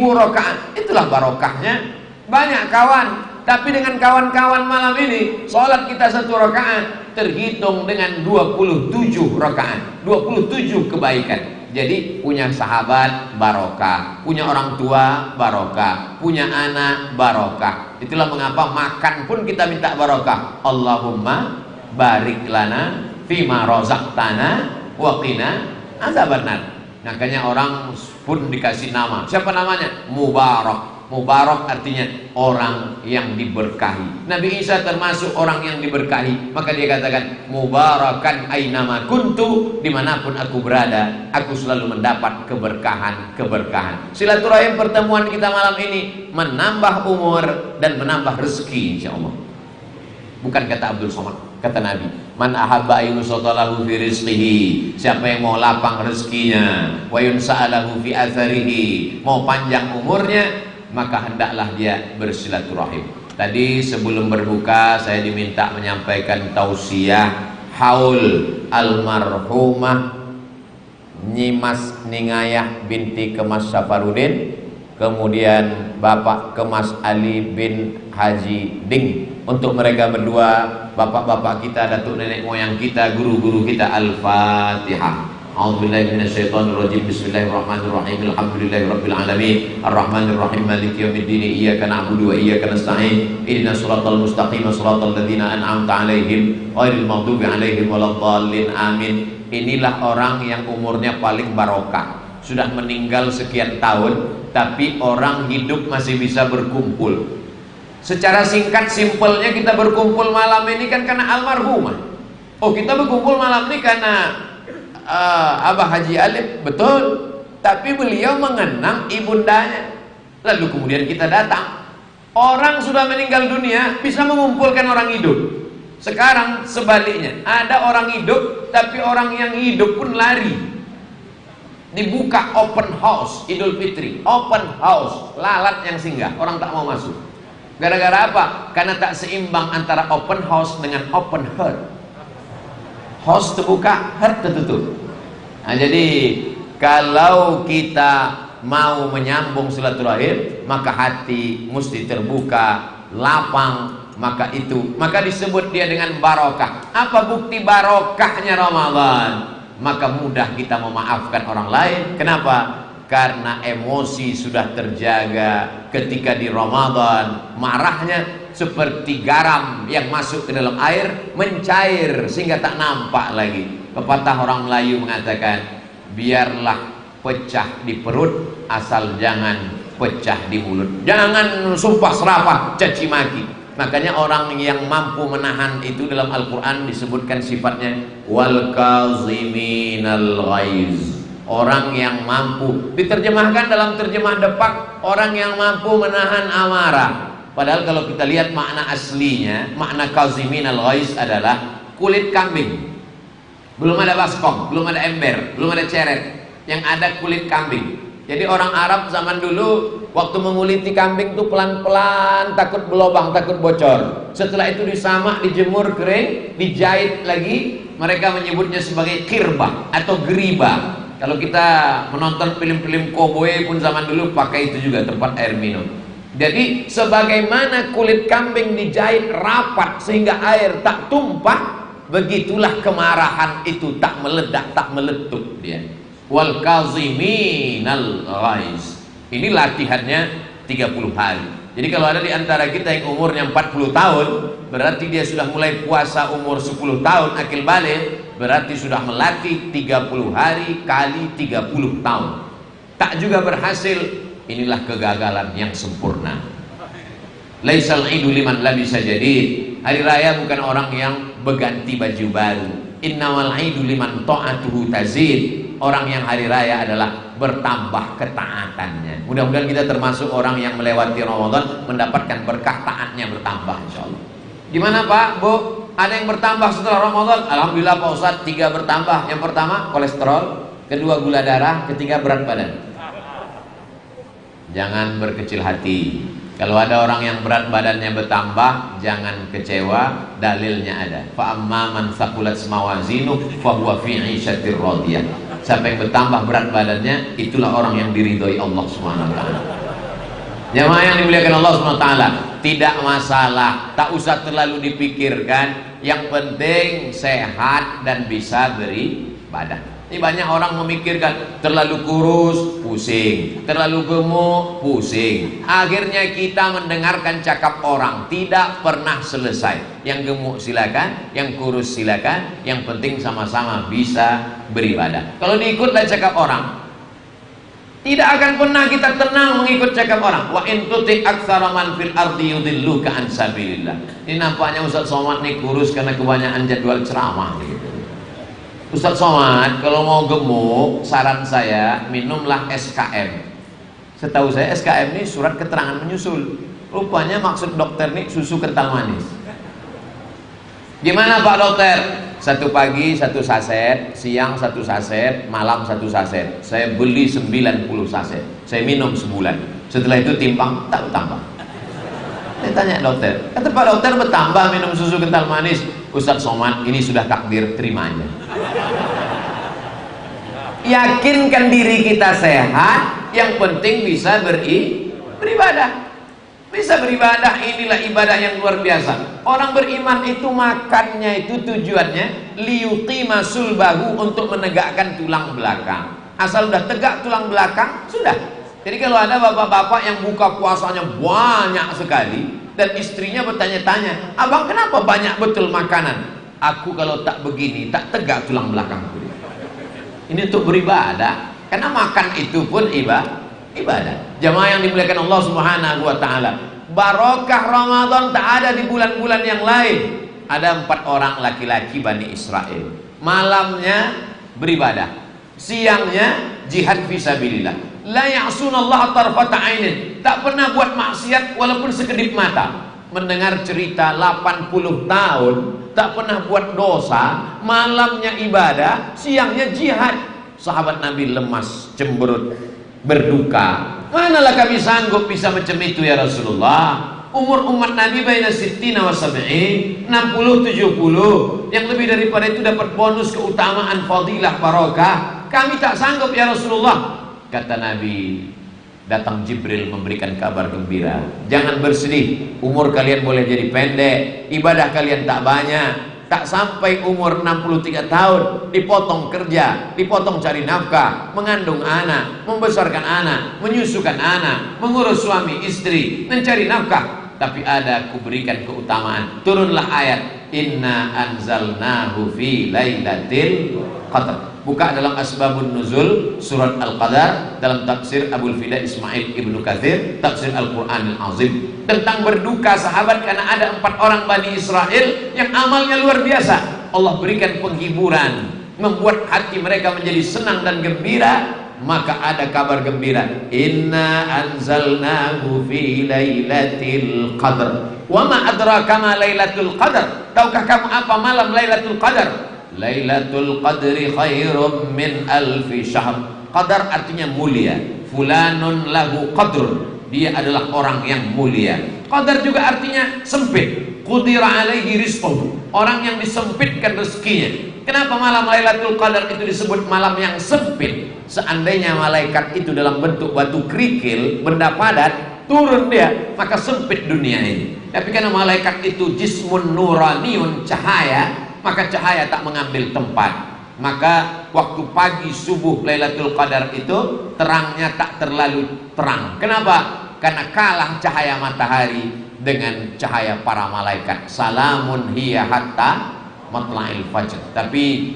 rakaat, itulah barokahnya. Banyak kawan, tapi dengan kawan-kawan malam ini sholat kita 1 rakaat terhitung dengan 27 rakaat, 27 kebaikan. Jadi punya sahabat barokah, punya orang tua barokah, punya anak barokah. Itulah mengapa makan pun kita minta barokah. Allahumma barik lana fima razaqtana wa qina azabannar. Makanya orang pun dikasih nama. Siapa namanya? Mubarak. Mubarak artinya orang yang diberkahi. Nabi Isa termasuk orang yang diberkahi. Maka dia katakan, mubarakan ainama kuntu, dimanapun aku berada, aku selalu mendapat keberkahan. Silaturahim pertemuan kita malam ini menambah umur dan menambah rezeki, insya Allah. Bukan kata Abdul Somad, kata Nabi, man ahabba ayyusatalahu fi rizqihi, siapa yang mau lapang rezekinya, wa yunsa'alahu fi atharihi, mau panjang umurnya, maka hendaklah dia bersilaturahim. Tadi sebelum berbuka saya diminta menyampaikan tausiah haul almarhumah Nyimas Ningayah binti Kemas Safarudin, kemudian Bapak Kemas Ali bin Haji Ding. Untuk mereka berdua, bapak-bapak kita, datuk nenek moyang kita, guru-guru kita. Al-Fatihah. A'udzubillahi minasyaitonirrajim. Bismillahirrahmanirrahim. Alhamdulillahirabbil alamin. Arrahmanirrahim. Maliki yaumiddin. Iyyaka na'budu wa iyyaka nasta'in. Ihdinas siratal mustaqim. Shiratal ladzina an'amta 'alaihim ghairil maghdubi 'alaihim waladdallin. Amin. Inilah orang yang umurnya paling barokah. Sudah meninggal sekian tahun, tapi orang hidup masih bisa berkumpul. Secara singkat simpelnya kita berkumpul malam ini kan karena almarhumah. Oh, kita berkumpul malam ini karena Abah Haji Alif, betul, tapi beliau mengenang ibundanya. Lalu kemudian kita datang. Orang sudah meninggal dunia bisa mengumpulkan orang hidup. Sekarang sebaliknya, ada orang hidup tapi orang yang hidup pun lari. Dibuka open house Idul Fitri, open house, lalat yang singgah, orang tak mau masuk. Gara-gara apa? Karena tak seimbang antara open house dengan open heart. House terbuka, heart tertutup. Nah, jadi kalau kita mau menyambung silaturahim, maka hati mesti terbuka, lapang, maka disebut dia dengan barokah. Apa bukti barokahnya Ramadan? Maka mudah kita memaafkan orang lain. Kenapa? Karena emosi sudah terjaga. Ketika di Ramadan, marahnya seperti garam yang masuk ke dalam air, mencair sehingga tak nampak lagi. Pepatah orang Melayu mengatakan, biarlah pecah di perut asal jangan pecah di mulut. Jangan sumpah serapah, caci maki. Makanya orang yang mampu menahan itu dalam Al-Quran disebutkan sifatnya wal kaziminal ghaiz. Orang yang mampu, diterjemahkan dalam terjemah Depak, orang yang mampu menahan amarah. Padahal kalau kita lihat makna aslinya, makna kaziminal ghaiz adalah kulit kambing. Belum ada baskom, belum ada ember, belum ada ceret, yang ada kulit kambing. Jadi orang Arab zaman dulu waktu menguliti kambing itu pelan-pelan, takut berlobang, takut bocor. Setelah itu disamak, dijemur kering, dijahit lagi. Mereka menyebutnya sebagai kirbah atau geriba. Kalau kita menonton film-film koboi pun zaman dulu pakai itu juga, tempat air minum. Jadi sebagaimana kulit kambing dijahit rapat sehingga air tak tumpah, begitulah kemarahan itu tak meledak, tak meletup dia. Wal kaziminal ghaiz. Ini latihannya 30 hari. Jadi kalau ada di antara kita yang umurnya 40 tahun, berarti dia sudah mulai puasa umur 10 tahun akil balik, berarti sudah melatih 30 hari kali 30 tahun. tak juga berhasil, inilah kegagalan yang sempurna. Laisal idu liman labisa jadid. Hari raya bukan orang yang berganti baju baru. Innamal idu liman ta'atuhu tazid. Orang yang hari raya adalah bertambah ketaatannya. Mudah-mudahan kita termasuk orang yang melewati Ramadan mendapatkan berkah taatnya bertambah insyaallah. Gimana Pak, Bu? Ada yang bertambah setelah Ramadan? Alhamdulillah Pak Ustadz, 3 bertambah. Yang pertama kolesterol, kedua gula darah, ketiga berat badan. Jangan berkecil hati. Kalau ada orang yang berat badannya bertambah, jangan kecewa, dalilnya ada. Fa amma man thaqulat mawazinuhu fa huwa fi 'ishatir radiyah. Siapa yang bertambah berat badannya, itulah orang yang diridhoi Allah Subhanahu wa taala. Jamaah yang dimuliakan Allah Subhanahu wa taala, tidak masalah, tak usah terlalu dipikirkan, yang penting sehat dan bisa beribadah. Ini banyak orang memikirkan terlalu kurus, pusing, terlalu gemuk, pusing. Akhirnya kita mendengarkan cakap orang tidak pernah selesai. Yang gemuk silakan, yang kurus silakan, yang penting sama-sama bisa beribadah. Kalau diikutlah cakap orang, tidak akan pernah kita tenang mengikut cakap orang. Wa in tuti aktsara man fil ardi yudilluka an sabilillah. Ini nampaknya Ustaz Somad nih kurus karena kebanyakan jadwal ceramah gitu. Ustaz Somad, kalau mau gemuk, saran saya minumlah SKM. Setahu saya SKM ini surat keterangan menyusul. Rupanya maksud dokter nih susu kental manis. Gimana Pak Dokter? 1 pagi 1 saset, siang 1 saset, malam 1 saset. Saya beli 90 saset. Saya minum sebulan. Setelah itu timbang tak bertambah. Saya tanya dokter, kata Pak Dokter bertambah minum susu kental manis. Ustaz Somad, ini sudah takdir, terima aja. Yakinkan diri kita sehat, yang penting bisa beribadah. Bisa beribadah, inilah ibadah yang luar biasa. Orang beriman itu makannya itu tujuannya liyuqima sulbahu, untuk menegakkan tulang belakang. Asal udah tegak tulang belakang, sudah. Jadi kalau ada bapak-bapak yang buka puasanya banyak sekali dan istrinya bertanya-tanya, abang kenapa banyak betul makanan? Aku kalau tak begini tak tegak tulang belakangku. Ini untuk beribadah, karena makan itu pun ibadah. Jamaah yang dimuliakan Allah Subhanahu wa taala, barokah Ramadan tak ada di bulan-bulan yang lain. Ada 4 orang laki-laki Bani Israel, malamnya beribadah, siangnya jihad fisabilillah. La ya'sunallaha tarfata ainin, tak pernah buat maksiat walaupun sekedip mata. Mendengar cerita 80 tahun tak pernah buat dosa, malamnya ibadah, siangnya jihad. Sahabat Nabi lemas, cemberut, berduka. Manalah kami sanggup bisa macam itu ya Rasulullah? Umur umat Nabi baina sittina wa sab'in, 60-70. Yang lebih daripada itu dapat bonus keutamaan, fadilah, barokah. Kami tak sanggup ya Rasulullah. Kata Nabi, datang Jibril memberikan kabar gembira. Jangan bersedih, umur kalian boleh jadi pendek, ibadah kalian tak banyak, tak sampai umur 63 tahun dipotong kerja, dipotong cari nafkah, mengandung anak, membesarkan anak, menyusukan anak, mengurus suami istri, mencari nafkah. Tapi ada kuberikan keutamaan. Turunlah ayat, inna anzalnahu fi lailatul qadar. Buka dalam Asbabun Nuzul surat Al-Qadar, dalam tafsir Abul Fida Ismail Ibnu Katsir, tafsir Al-Qur'an Al-Azim, tentang berduka sahabat karena ada 4 orang Bani Israel yang amalnya luar biasa. Allah berikan penghiburan, membuat hati mereka menjadi senang dan gembira. Maka ada kabar gembira, inna anzalnahu fi lailatul qadar. Wa ma adraka ma lailatul qadar? Tahukah kamu apa malam Lailatul Qadar? Lailatul Qadri khairum min alfi syahr. Qadar artinya mulia. Fulanun lahu qadrun, dia adalah orang yang mulia. Qadar juga artinya sempit. Qudira alaihi rizquh, orang yang disempitkan rezekinya. Kenapa malam Lailatul Qadar itu disebut malam yang sempit? Seandainya malaikat itu dalam bentuk batu kerikil, benda padat, turun dia, maka sempit dunia ini. Tapi karena malaikat itu jismun nuraniun, cahaya, maka cahaya tak mengambil tempat. Maka waktu pagi subuh Lailatul Qadar itu terangnya tak terlalu terang. Kenapa? Karena kalah cahaya matahari dengan cahaya para malaikat. Salamun hiya hatta matla'il fajr. Tapi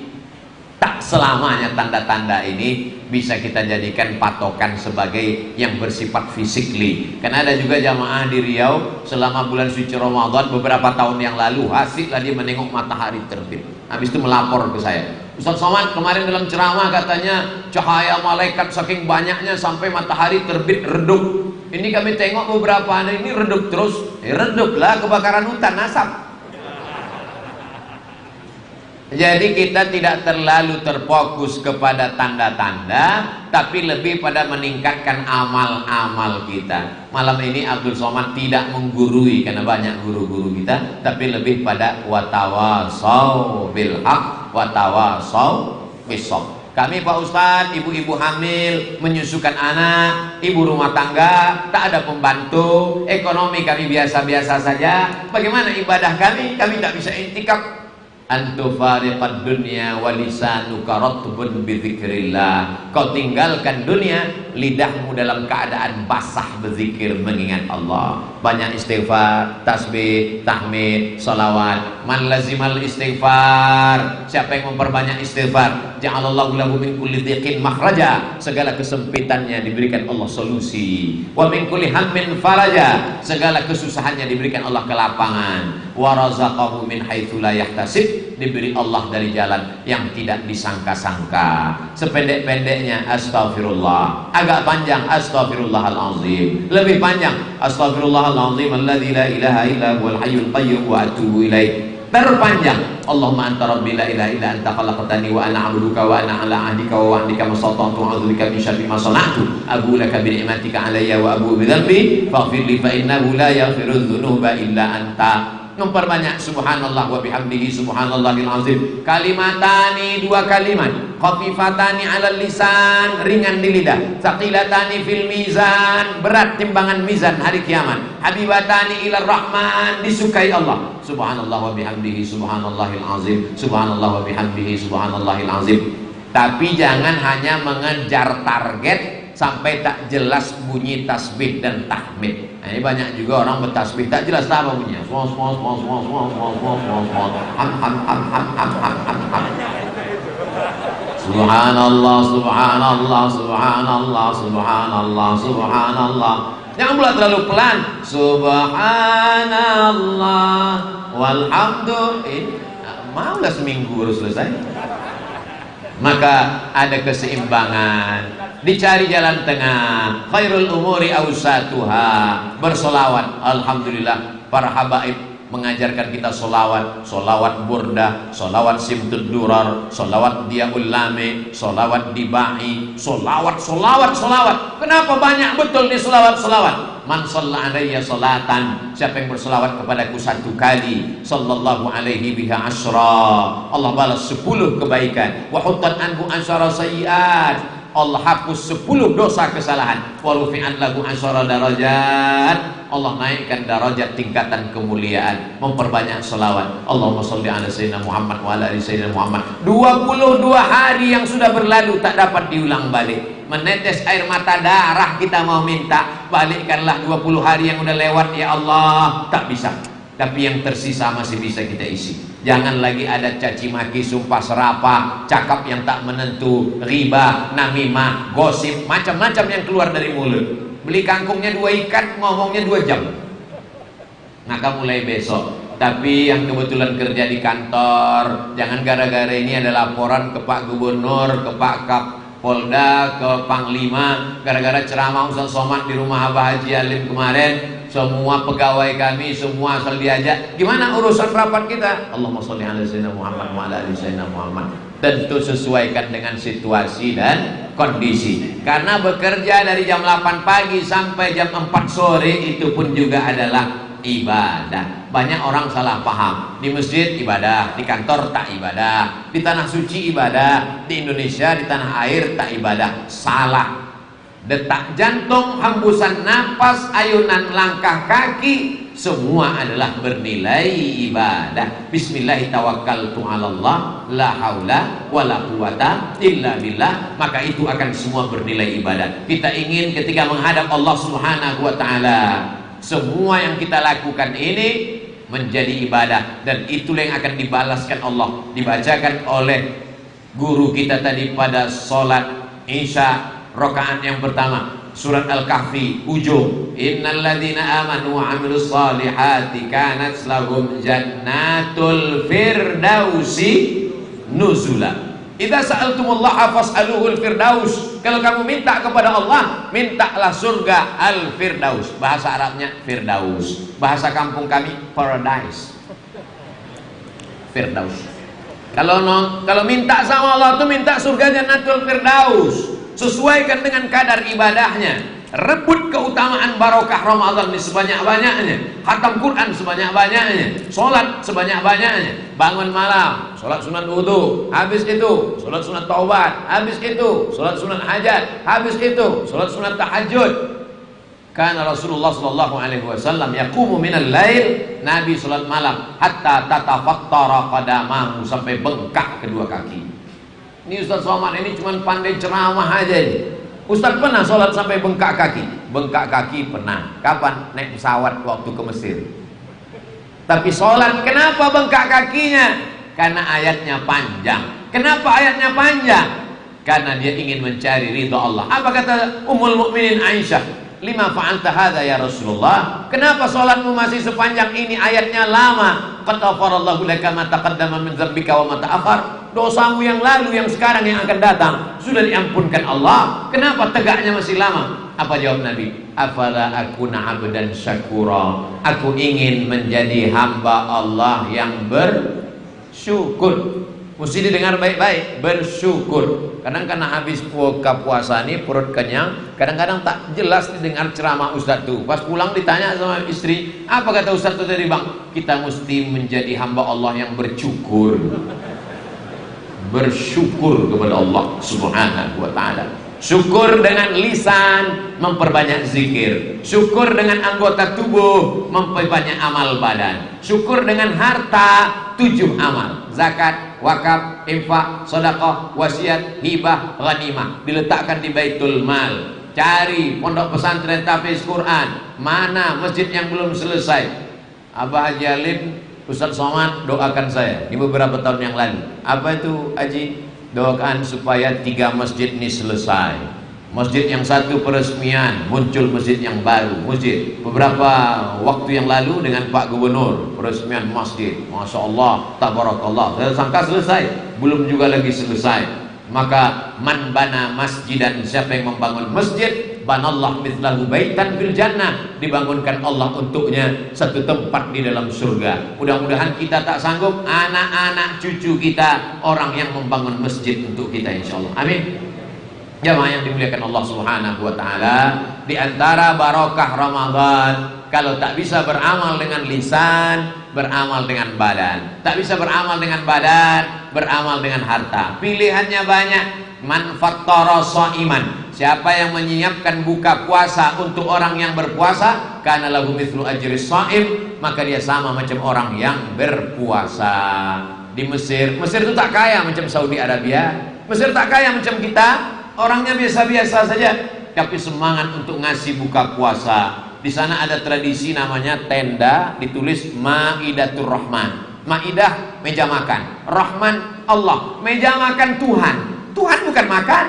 Tak selamanya tanda-tanda ini bisa kita jadikan patokan sebagai yang bersifat fisikly. Karena ada juga jamaah di Riau selama bulan suci Ramadan beberapa tahun yang lalu, hasilnya dia menengok matahari terbit. Habis itu melapor ke saya, Ustaz Somad kemarin dalam ceramah katanya cahaya malaikat saking banyaknya sampai matahari terbit redup. Ini kami tengok beberapa hari ini redup terus. Reduplah, kebakaran hutan, asap. Jadi kita tidak terlalu terfokus kepada tanda-tanda, tapi lebih pada meningkatkan amal-amal kita. Malam ini Abdul Somad tidak menggurui karena banyak guru-guru kita, tapi lebih pada watawasau bil haq watawasau bisabr. Kami Pak Ustadz, ibu-ibu hamil, menyusukan anak, ibu rumah tangga, tak ada pembantu, ekonomi kami biasa-biasa saja. Bagaimana ibadah kami? Kami tak bisa intikaf. Antufariqad dunya wa lisanuka ratbun bi dzikrillah. Kau tinggalkan dunia, lidahmu dalam keadaan basah berzikir mengingat Allah. Banyak istighfar, tasbih, tahmid, salawat. Man lazimal istighfar, siapa yang memperbanyak istighfar, ja'alallahu lahu min kulli dhiqin makhraja, segala kesempitannya diberikan Allah solusi. Wa min kulli hammin faraja, segala kesusahannya diberikan Allah kelapangan. Wa razaqahu min haitsu la yahtasib, diberi Allah dari jalan yang tidak disangka-sangka. Sependek-pendeknya astagfirullah, agak panjang astagfirullahalazim, lebih panjang astagfirullahalazim alladzi la ilaha illa huwal hayyul qayyum wa atubu ilaih. Terpanjang Allahumma anta rabbi la ilaha illa anta khalaqtani wa ana 'abduka wa ana 'ala 'ahdika wa wa'dika mastata'tu a'udzubika min syarri ma sana'tu abu laka bi ni'matika 'alayya wa abu bi dhanbi faghfir li fa innahu la yaghfiru dzunuba illa anta. Memperbanyak subhanallah wa bihamdihi subhanallahil azim. Kalimatani, dua kalimat, khafifatani 'alal lisan, ringan di lidah, tsaqilatani fil mizan, berat timbangan mizan hari kiamat, habibatani ilar rahman, disukai Allah. Subhanallah wa bihamdihi subhanallahil azim, subhanallah wa bihamdihi subhanallahil azim. Tapi jangan hanya mengejar target sampai tak jelas bunyi tasbih dan tahmid. Nah, ini banyak juga orang bertasbih tak jelas apa bunyinya. Subhanallah, subhanallah, subhanallah, subhanallah, subhanallah. Jangan pula terlalu pelan. Subhanallah walhamdulillah. Mau nggak seminggu baru selesai? Maka ada keseimbangan, dicari jalan tengah. Khairul umuri awsatuha, bersolawat. Alhamdulillah para habaib mengajarkan kita solawat, solawat burdah, solawat simtud durar, solawat diaul lame, solawat dibahi, solawat, solawat, solawat. Kenapa banyak betul nih solawat-solawat? Man shalla alayya salatan, siapa yang bersolawat kepadaku satu kali, sallallahu alaihi biha asyra, Allah balas 10 kebaikan. Wa huttat anhu asyara sayyiat, Allah hapus 10 dosa kesalahan. Wa rufi'an lahu asyara darajat, Allah naikkan darajat tingkatan kemuliaan. Memperbanyak selawat. Allahumma sholli ala sayyidina Muhammad wa ala ali sayyidina Muhammad. 22 hari yang sudah berlalu tak dapat diulang balik. Menetes air mata darah kita mau minta, balikkanlah 20 hari yang udah lewat ya Allah. Tak bisa. Tapi yang tersisa masih bisa kita isi. Jangan lagi ada caci maki, sumpah serapah, cakap yang tak menentu, riba, namimah, gosip, macam-macam yang keluar dari mulut. Beli kangkungnya 2 ikat, ngomongnya 2 jam. Maka mulai besok. Tapi yang kebetulan kerja di kantor, jangan gara-gara ini ada laporan ke Pak Gubernur, ke Pak Kapolda, ke Panglima, gara-gara ceramah Ustaz Somad di rumah Abah Haji Alim kemarin, semua pegawai kami semua asal diajak. Gimana urusan rapat kita? Allahumma sholli ala sayyidina Muhammad wa ala ali sayyidina Muhammad. Tentu sesuaikan dengan situasi dan kondisi. Karena bekerja dari jam 8 pagi sampai jam 4 sore itu pun juga adalah ibadah. Banyak orang salah paham. Di masjid ibadah, di kantor tak ibadah, di tanah suci ibadah, di Indonesia di tanah air tak ibadah. Salah. Detak jantung, hembusan napas, ayunan langkah kaki, semua adalah bernilai ibadah. Bismillahirrahmanirrahim, la haula wala quwata illa billah. Maka itu akan semua bernilai ibadah. Kita ingin ketika menghadap Allah Subhanahu wa taala, semua yang kita lakukan ini menjadi ibadah, dan itulah yang akan dibalaskan Allah. Dibacakan oleh Guru kita tadi pada sholat Isya rakaat yang pertama surat Al-Kahfi ujung, innal ladzina amanu wa amilus solihati kanat lahum jannatul firdausi nuzula. Idza sa'altumullaha fas'aluhul firdaus. Kalau kamu minta kepada Allah, mintalah surga al-firdaus. Bahasa Arabnya firdaus, bahasa kampung kami paradise. Firdaus. Kalau minta sama Allah tuh minta surga jannatul firdaus. Sesuaikan dengan kadar ibadahnya. Rebut keutamaan barokah Ramadan ini sebanyak-banyaknya. Khatam Quran sebanyak-banyaknya. Sholat sebanyak-banyaknya. Bangun malam, sholat sunat wudu. Habis itu, sholat sunat taubat. Habis itu, sholat sunat hajat. Habis itu, sholat sunat tahajud. Karena Rasulullah sallallahu alaihi wasallam yaqumu minal lail, Nabi sholat malam hatta tatafattara qadamahu, sampai bengkak kedua kaki. Ini Ustaz Somad ini cuma pandai ceramah aja ini. Ustaz pernah sholat sampai bengkak kaki? Bengkak kaki pernah. Kapan? Naik pesawat waktu ke Mesir. Tapi sholat kenapa bengkak kakinya? Karena ayatnya panjang. Kenapa ayatnya panjang? Karena dia ingin mencari ridha Allah. Apa kata Ummul Mukminin Aisyah? Lima fa'alta hadza ya Rasulullah? Kenapa sholatmu masih sepanjang ini? Ayatnya lama. Qad ghafarallahu laka ma taqaddama min dzambika wa ma ta'akhkhar. Dosamu yang lalu, yang sekarang, yang akan datang sudah diampunkan Allah. Kenapa tegaknya masih lama? Apa jawab Nabi? Afala akuna abdan syakura. Aku ingin menjadi hamba Allah yang bersyukur. Mesti didengar baik-baik, bersyukur. Kadang karena habis buka puasa ini perut kenyang, kadang-kadang tak jelas didengar ceramah Ustaz tuh. Pas pulang ditanya sama istri, apa kata Ustaz tuh tadi bang? Kita mesti menjadi hamba Allah yang bersyukur. Bersyukur kepada Allah Subhanahu wa ta'ala. Syukur dengan lisan, memperbanyak zikir. Syukur dengan anggota tubuh, memperbanyak amal badan. Syukur dengan harta, 7 amal. Zakat, wakaf, infak, sedekah, wasiat, hibah, ghanimah. Diletakkan di Baitul Mal. Cari pondok pesantren tahfiz Quran. Mana masjid yang belum selesai? Abah Haji Alim, Ustaz Somad doakan saya di beberapa tahun yang lalu. Apa itu Haji? Doakan supaya 3 masjid ini selesai. Masjid yang satu peresmian, muncul masjid yang baru. Masjid beberapa waktu yang lalu dengan Pak Gubernur, peresmian masjid. Masya Allah, tabarakallah. Saya sangka selesai, belum juga lagi selesai. Maka man bana masjidan, siapa yang membangun masjid, banallah mithlahu baitan fil jannah, dibangunkan Allah untuknya satu tempat di dalam surga. Mudah-mudahan kita tak sanggup, anak-anak cucu kita orang yang membangun masjid untuk kita insyaallah. Amin. Jamaah yang dimuliakan Allah Subhanahu wa taala, di antara barokah Ramadan, kalau tak bisa beramal dengan lisan, beramal dengan badan. Tak bisa beramal dengan badan, beramal dengan harta. Pilihannya banyak. Man fattara shaiman, siapa yang menyiapkan buka puasa untuk orang yang berpuasa, kana lahu mithlu ajri shaim, maka dia sama macam orang yang berpuasa. Di Mesir, Mesir itu tak kaya macam Saudi Arabia. Mesir tak kaya macam kita. Orangnya biasa-biasa saja, tapi semangat untuk ngasih buka puasa. Di sana ada tradisi namanya tenda, ditulis Maidatur Rahman. Maidah meja makan, Rahman Allah, meja makan Tuhan. Tuhan bukan makan.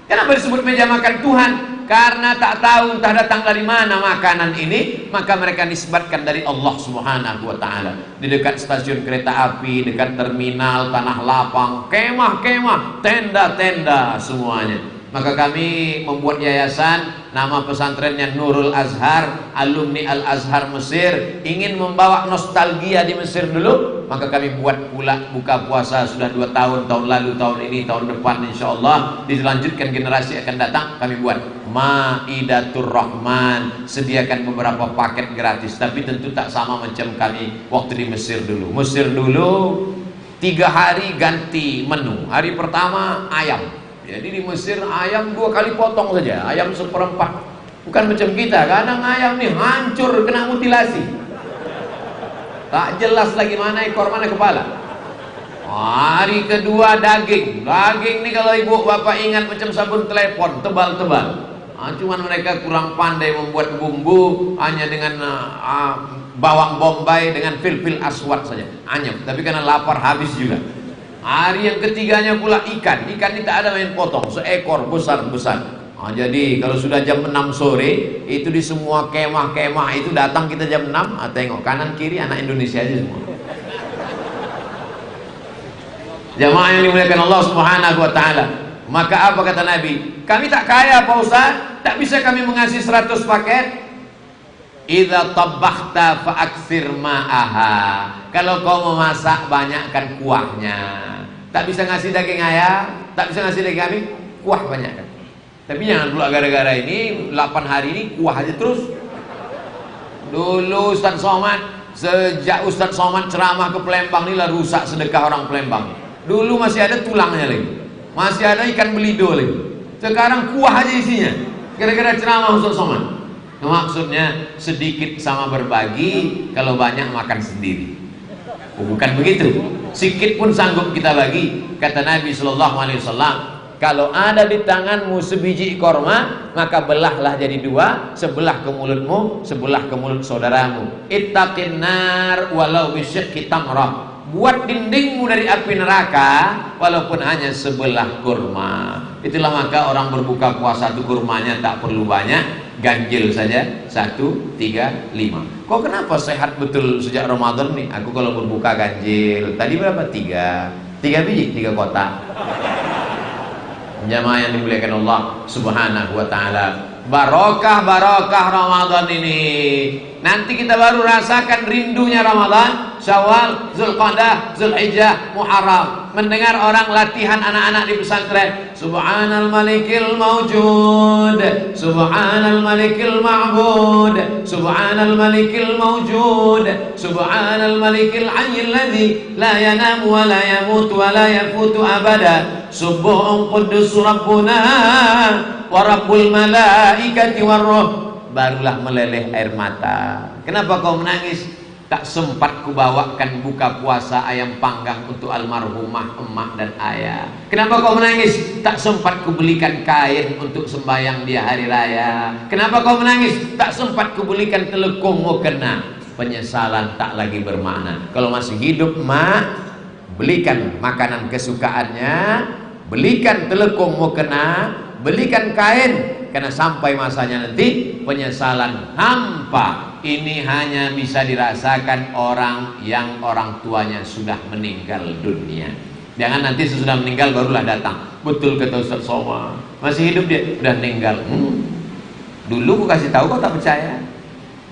Kenapa disebut meja makan Tuhan? Karena tak tahu entah datang dari mana makanan ini, maka mereka nisbatkan dari Allah Subhanahu wa ta'ala. Di dekat stasiun kereta api, dekat terminal, tanah lapang, kemah-kemah, tenda-tenda semuanya. Maka kami membuat yayasan, nama pesantrennya Nurul Azhar, alumni Al-Azhar Mesir, ingin membawa nostalgia di Mesir dulu. Maka kami buat pula buka puasa sudah 2 tahun, tahun lalu, tahun ini, tahun depan insyaallah dilanjutkan generasi akan datang. Kami buat Maidatur Rahman, sediakan beberapa paket gratis, tapi tentu tak sama macam kami waktu di Mesir dulu. Mesir dulu 3 hari ganti menu. Hari pertama ayam. Jadi di Mesir ayam 2 kali potong saja, ayam 1/4. Bukan macam kita, kadang ayam nih hancur kena mutilasi. Tak jelas lagi mana ekor mana kepala. Hari kedua daging. Daging nih kalau ibu bapak ingat macam sabun telepon, tebal-tebal. Cuman mereka kurang pandai membuat bumbu, hanya dengan bawang bombay dengan fil-fil aswad saja. Anyep, tapi karena lapar habis juga. Hari yang ketiganya pula ikan. Ikan ini tak ada main potong, seekor besar-besar. Jadi kalau sudah jam 6 sore, itu di semua kemah-kemah itu datang kita jam 6, tengok kanan kiri anak Indonesia aja semua. Jamaah yang dimuliakan Allah Subhanahu wa taala. Maka apa kata Nabi? Kami tak kaya Pak Ustaz, tak bisa kami mengasih 100 paket. Idza tabakhta fa aktsir ma'aha. Kalau kau memasak banyakkan kuahnya. Tak bisa ngasih daging ayam, tak bisa ngasih daging kambing, kuah banyakkan. Tapi jangan pula gara-gara ini 8 hari ini kuah aja terus. Dulu Ustaz Somad, sejak Ustaz Somad ceramah ke Palembang inilah rusak sedekah orang Palembang. Dulu masih ada tulangnya lagi, masih ada ikan belido lagi. Sekarang kuah aja isinya, gara-gara ceramah Ustaz Somad. Maksudnya sedikit sama berbagi, kalau banyak makan sendiri. Bukan begitu, sikit pun sanggup kita bagi. Kata Nabi SAW, kalau ada di tanganmu sebiji korma, maka belahlah jadi 2, sebelah ke mulutmu, sebelah ke mulut saudaramu. Ittaqin nar walau bisyikki tamrah. Buat dindingmu dari api neraka walaupun hanya sebelah kurma. Itulah maka orang berbuka puasa itu kurmanya tak perlu banyak, ganjil saja 1, 3, 5. Kok kenapa sehat betul sejak Ramadan nih? Aku kalau berbuka ganjil. Tadi berapa? 3 biji, 3 kotak. Jamaah yang dimuliakan Allah Subhanahu wa taala. Barokah Ramadan ini. Nanti kita baru rasakan rindunya Ramadan, Syawal, Zulqa'dah, Zulhijjah, Muharram. Mendengar orang latihan anak-anak di pesantren. Subhanal malikil mawjud, Subhanal malikil ma'bud, Subhanal malikil mawjud, Subhanal malikil hayyil ladzi la yanamu wa la yamutu wa la yafutu abada. Subuhun quddus rabbuna wa rabbul malaikati warruh. Barulah meleleh air mata. Kenapa kau menangis? Tak sempat kubawakan buka puasa ayam panggang untuk almarhumah emak dan ayah. Kenapa kau menangis? Tak sempat kubelikan kain untuk sembahyang dia hari raya. Kenapa kau menangis? Tak sempat kubelikan telekung mukena. Penyesalan tak lagi bermakna. Kalau masih hidup mak, belikan makanan kesukaannya, belikan telekung mukena, belikan kain. Karena sampai masanya nanti penyesalan hampa. Ini hanya bisa dirasakan orang yang orang tuanya sudah meninggal dunia. Jangan nanti sesudah meninggal barulah datang. Betul kata Ustaz Somad, masih hidup dia, udah meninggal. Dulu aku kasih tahu kau tak percaya.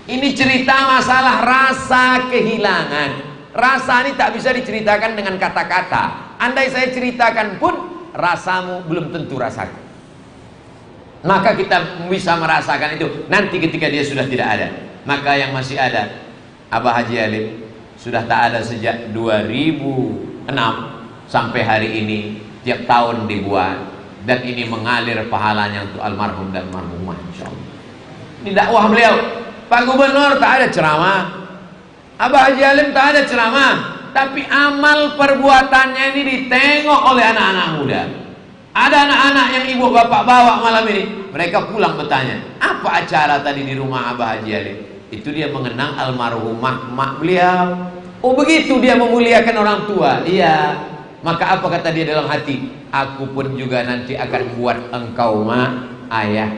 Ini cerita masalah rasa kehilangan. Rasa ini tak bisa diceritakan dengan kata-kata. Andai saya ceritakan pun rasamu belum tentu rasaku. Maka kita bisa merasakan itu nanti ketika dia sudah tidak ada. Maka yang masih ada, Abah Haji Alim sudah tak ada sejak 2006 sampai hari ini, tiap tahun dibuat, dan ini mengalir pahalanya untuk almarhum dan almarhumah insyaallah. Ini dakwah beliau. Pak Gubernur tak ada ceramah, Abah Haji Alim tak ada ceramah, tapi amal perbuatannya ini ditengok oleh anak-anak muda. Ada anak-anak yang ibu bapak bawa malam ini, mereka pulang bertanya, apa acara tadi di rumah Abah Haji Ali? Itu dia mengenang almarhumah mak beliau. Oh begitu dia memuliakan orang tua. Iya. Maka apa kata dia dalam hati? Aku pun juga nanti akan buat engkau mak ayah.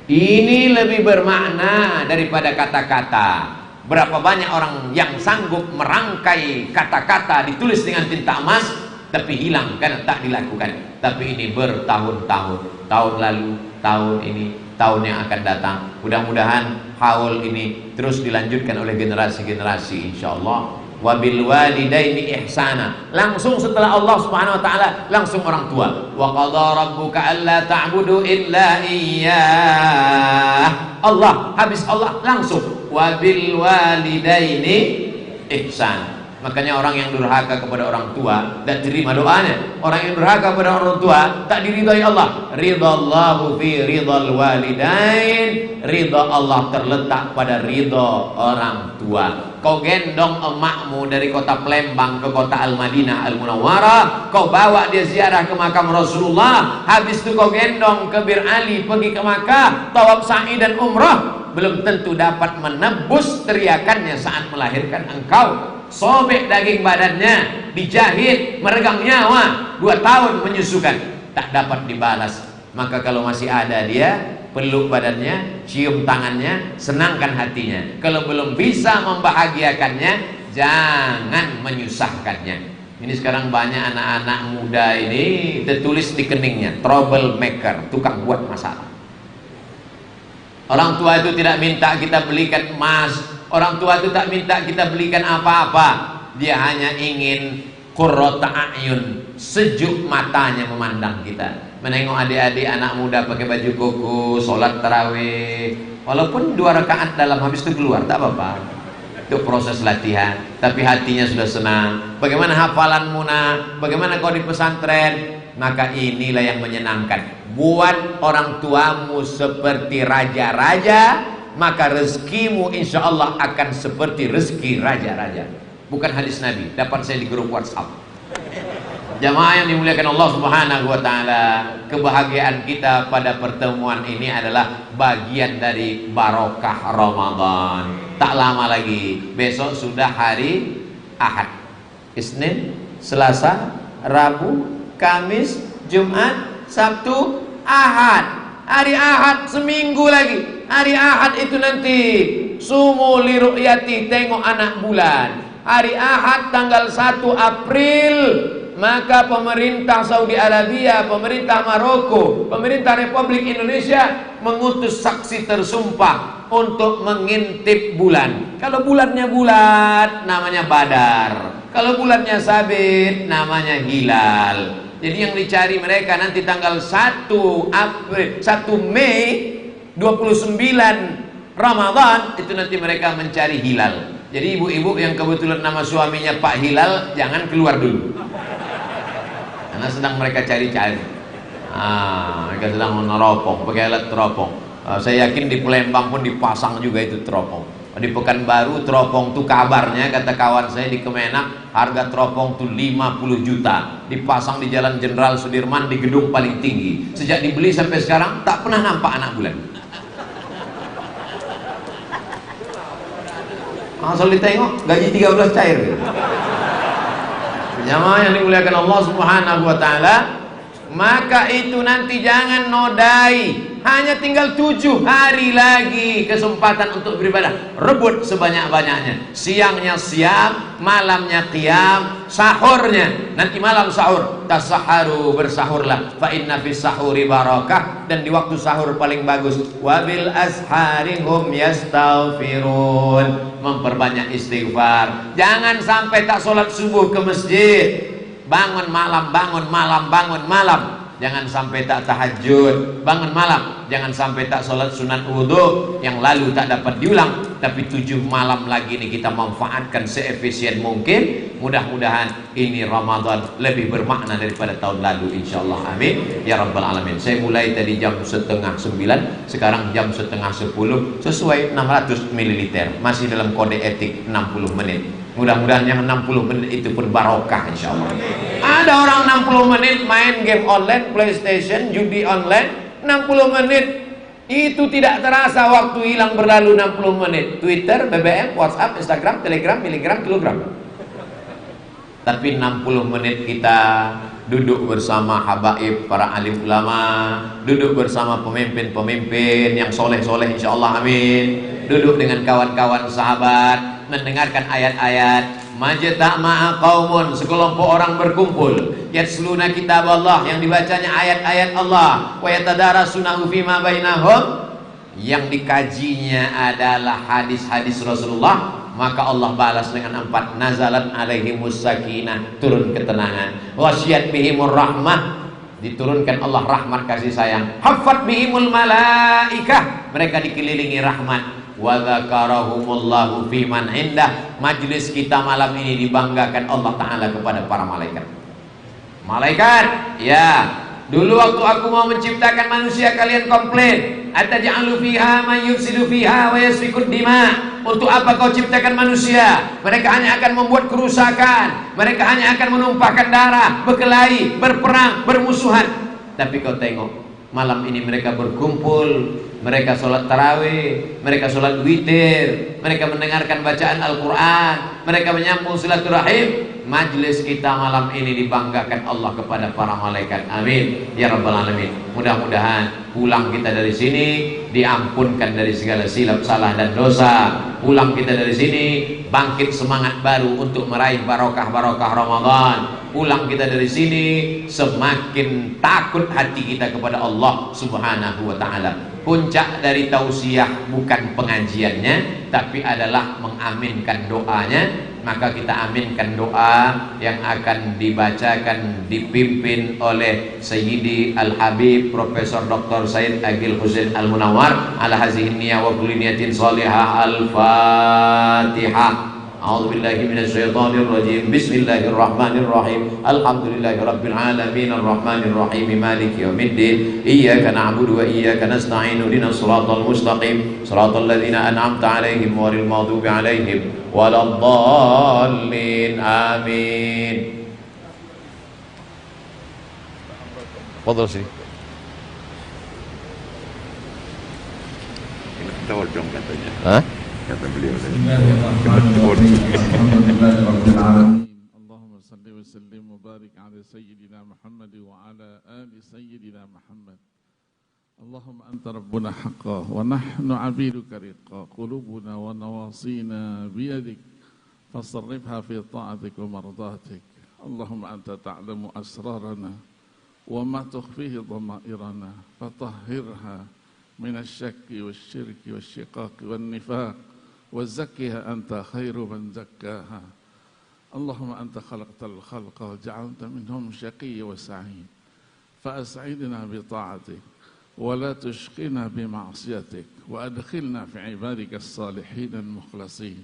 Ini lebih bermakna daripada kata-kata. Berapa banyak orang yang sanggup merangkai kata-kata ditulis dengan tinta emas, tapi hilang karena tak dilakukan. Tapi ini bertahun-tahun, tahun lalu, tahun ini, tahun yang akan datang. Mudah-mudahan haul ini terus dilanjutkan oleh generasi-generasi insyaallah. Wabil walidaini ihsana. Langsung setelah Allah Subhanahu wa taala langsung orang tua. Wa qadha rabbuka alla ta'budu illa iyyah. Allah habis Allah langsung wabil walidaini ihsana. Makanya orang yang durhaka kepada orang tua dan terima doanya. Orang yang durhaka kepada orang tua tak diridhai Allah. Ridallahu fi ridal walidain. Ridha Allah terletak pada ridha orang tua. Kau gendong emakmu dari kota Palembang ke kota Al-Madinah Al-Munawwarah, kau bawa dia ziarah ke makam Rasulullah, habis itu kau gendong ke Bir Ali pergi ke Makkah, tawaf sa'i dan umrah, belum tentu dapat menebus teriakannya saat melahirkan engkau. sobek daging badannya, dijahit, meregang nyawa, 2 tahun menyusukan, tak dapat dibalas. Maka kalau masih ada dia, peluk badannya, cium tangannya, senangkan hatinya. Kalau belum bisa membahagiakannya, jangan menyusahkannya. Ini sekarang banyak anak-anak muda ini tertulis di keningnya, troublemaker, tukang buat masalah. Orang tua itu tidak minta kita belikan emas, orang tua itu tak minta kita belikan apa-apa. Dia hanya ingin qurrata a'yun, sejuk matanya memandang kita. Menengok adik-adik anak muda pakai baju koko, sholat tarawih, walaupun 2 rakaat dalam habis itu keluar, tak apa-apa. Itu proses latihan, tapi hatinya sudah senang. Bagaimana hafalanmu nak? Bagaimana kau di pesantren? Maka inilah yang menyenangkan. Buat orang tuamu seperti raja-raja, maka rezekimu insya Allah akan seperti rezeki raja-raja. Bukan hadis Nabi, dapat saya di grup WhatsApp. Jamaah yang dimuliakan Allah Subhanahu wa taala, kebahagiaan kita pada pertemuan ini adalah bagian dari barokah Ramadan. Tak lama lagi, besok sudah hari Ahad. Isnin, Selasa, Rabu, Kamis, Jumat, Sabtu, Ahad. Hari Ahad seminggu lagi. Hari Ahad itu nanti sumu li ru'yati, tengok anak bulan. Hari Ahad tanggal 1 April, maka pemerintah Saudi Arabia, pemerintah Maroko, pemerintah Republik Indonesia mengutus saksi tersumpah untuk mengintip bulan. Kalau bulannya bulat, namanya Badar. Kalau bulannya sabit, namanya hilal. Jadi yang dicari mereka nanti tanggal 1 April, 1 Mei 29 Ramadan, itu nanti mereka mencari hilal. Jadi ibu-ibu yang kebetulan nama suaminya Pak Hilal, jangan keluar dulu, karena sedang mereka cari-cari. Mereka sedang meneropong, pakai alat teropong. Saya yakin di Palembang pun dipasang juga itu teropong. Di Pekanbaru teropong tuh kabarnya, kata kawan saya di Kemenak, harga teropong tuh 50 juta. Dipasang di Jalan Jenderal Sudirman di gedung paling tinggi. Sejak dibeli sampai sekarang tak pernah nampak anak bulan. Asal ditengok gaji 13 cair. Jamaah yang dimuliakan Allah Subhanahu wa taala, maka itu nanti jangan nodai. Hanya tinggal 7 hari lagi kesempatan untuk beribadah. Rebut sebanyak-banyaknya. Siangnya siam, malamnya qiyam, sahurnya nanti malam sahur. Tasaharu, bersahurlah. Fa inna fis sahuri barakah, dan di waktu sahur paling bagus. Wabil ashari hum yastaghfirun, memperbanyak istighfar. Jangan sampai tak sholat subuh ke masjid. Bangun malam, bangun malam, bangun malam. Jangan sampai tak tahajud, bangun malam. Jangan sampai tak sholat sunat wudhu yang lalu tak dapat diulang. Tapi 7 malam lagi ini kita manfaatkan seefisien mungkin. Mudah-mudahan ini Ramadan lebih bermakna daripada tahun lalu, insyaallah. Amin ya rabbal alamin. Saya mulai tadi jam 8:30, sekarang jam 9:30, sesuai 600 ml. Masih dalam kode etik 60 menit. Mudah-mudahan yang 60 menit itu pun barokah, insyaallah. Ada orang 60 menit main game online, PlayStation, judi online, 60 menit itu tidak terasa waktu hilang berlalu. 60 menit Twitter, BBM, WhatsApp, Instagram, Telegram, miligram, kilogram. Tapi 60 menit kita duduk bersama habaib, para alim ulama, duduk bersama pemimpin-pemimpin yang soleh-soleh, insyaallah, amin. Duduk dengan kawan-kawan sahabat, mendengarkan ayat-ayat. Majtama'a qaumun, sekelompok orang berkumpul, yatsluna kitab Allah, yang dibacanya ayat-ayat Allah, wa yatadarasunahu fima bainahum, yang dikajinya adalah hadis-hadis Rasulullah, maka Allah balas dengan 4. Nazalat alaihimus sakinah, turun ketenangan. Wasyiyat bihimur rahmah, diturunkan Allah rahmat kasih sayang. Haffat bihimul malaikah, mereka dikelilingi rahmat. Wa dzakarahumullahu fiman indah, majlis kita malam ini dibanggakan Allah Ta'ala kepada para malaikat. Malaikat, ya, dulu waktu aku mau menciptakan manusia kalian komplain, ataj'alu fiha man yufsidu fiha wa yasfikud dima. Untuk apa kau ciptakan manusia? Mereka hanya akan membuat kerusakan, mereka hanya akan menumpahkan darah, berkelahi, berperang, bermusuhan. Tapi kau tengok, malam ini mereka berkumpul mereka sholat tarawih, mereka sholat witir, mereka mendengarkan bacaan Al-Quran, mereka menyambung silaturahim. Majlis kita malam ini dibanggakan Allah kepada para malaikat. Amin ya rabbal alamin. Mudah-mudahan pulang kita dari sini diampunkan dari segala silap salah dan dosa. Pulang kita dari sini bangkit semangat baru untuk meraih barokah Ramadan. Pulang kita dari sini semakin takut hati kita kepada Allah Subhanahu wa taala. Puncak dari tausiah bukan pengajiannya, tapi adalah mengaminkan doanya. Maka kita aminkan doa yang akan dibacakan, dipimpin oleh Sayyidi Al-Habib Profesor Dr. Said Agil Husain Al-Munawwar ala hazihi niyah wa kulli niyatin salihah. Al-Fatihah. A'udzu billahi minasyaitonir rajim. Bismillahirrahmanirrahim. Alhamdulillahi rabbil alamin arrahmanir rahim maliki yaumiddin. Iyyaka na'budu wa iyyaka nasta'in. Ihdinas siratal mustaqim. Siratal ladzina an'amta 'alaihim ghairil maghdubi 'alaihim waladdallin. Amin. Fadhal sini. Tahu dong katanya. Hah? Kata beliau tadi. Allahumma salli wa sallim wa barik ala sayyidina Muhammad wa ala ali sayyidina Muhammad. Allahumma anta rabbuna haqqa wa nahnu abiduka riqqa qulubuna wa nawasina biyadik fasarrifha fi ta'atik wa mardatik. Allahumma anta ta'lamu asrarana wa ma tukhfihi dhamairana fatahhirha min asy-syakki wasyirki wasyiqaqi wan nifaq وزكها أنت خير من زكاها. اللهم أنت خلقت الخلق وجعلت منهم شقي وسعيد فأسعدنا بطاعتك ولا تشقنا بمعصيتك وأدخلنا في عبادك الصالحين المخلصين.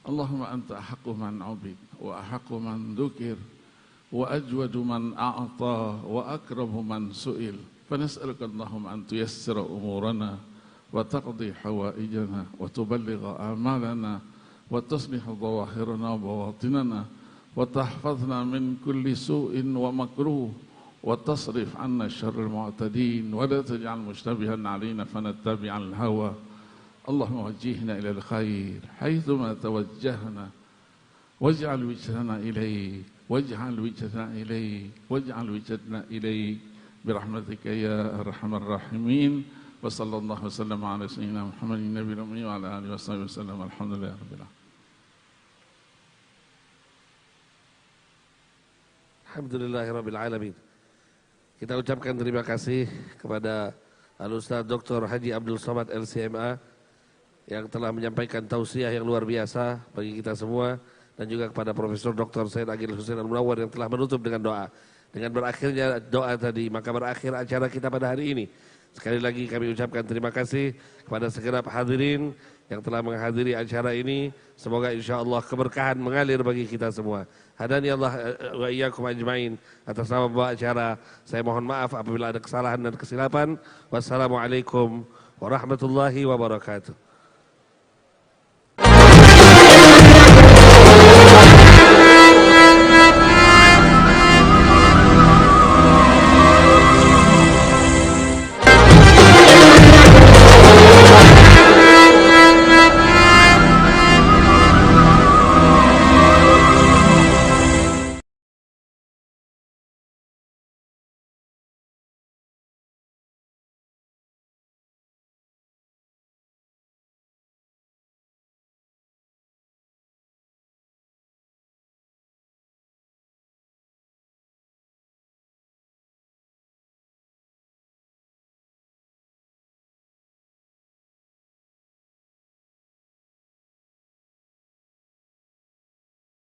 اللهم أنت أحق من عبد وأحق من ذكر وأجود من أعطى وأكرم من سئل. فنسألك اللهم أن تيسر أمورنا وتقضي حوائجنا وتبلغ آمالنا وتصلح ظواهرنا وبواطننا وتحفظنا من كل سوء ومكروه وتصرف عنا شر المعتدين ولا تجعل مشتبها علينا فنتبع الهوى. اللهم وجهنا إلى الخير حيثما توجهنا واجعل وجهنا إليك واجعل وجهنا إليك برحمتك يا أرحم الراحمين. وصلى الله وسلم على سيدنا محمد النبي الأمي وعلى آله وصحبه وسلم. الحمد لله رب العالمين. Alhamdulillahirabbil alamin. Kita ucapkan terima kasih kepada Al-Ustaz Dr. Haji Abdul Somad LCMA yang telah menyampaikan tausiah yang luar biasa bagi kita semua, dan juga kepada Profesor Dr. Said Agil Husain Al-Munawwar yang telah menutup dengan doa. Dengan berakhirnya doa tadi, maka berakhir acara kita pada hari ini. Sekali lagi kami ucapkan terima kasih kepada segenap hadirin yang telah menghadiri acara ini. Semoga insya Allah keberkahan mengalir bagi kita semua. Hadani Allah wa iyyakum ajmain. Atas nama pembawa acara, saya mohon maaf apabila ada kesalahan dan kesilapan. Wassalamualaikum warahmatullahi wabarakatuh.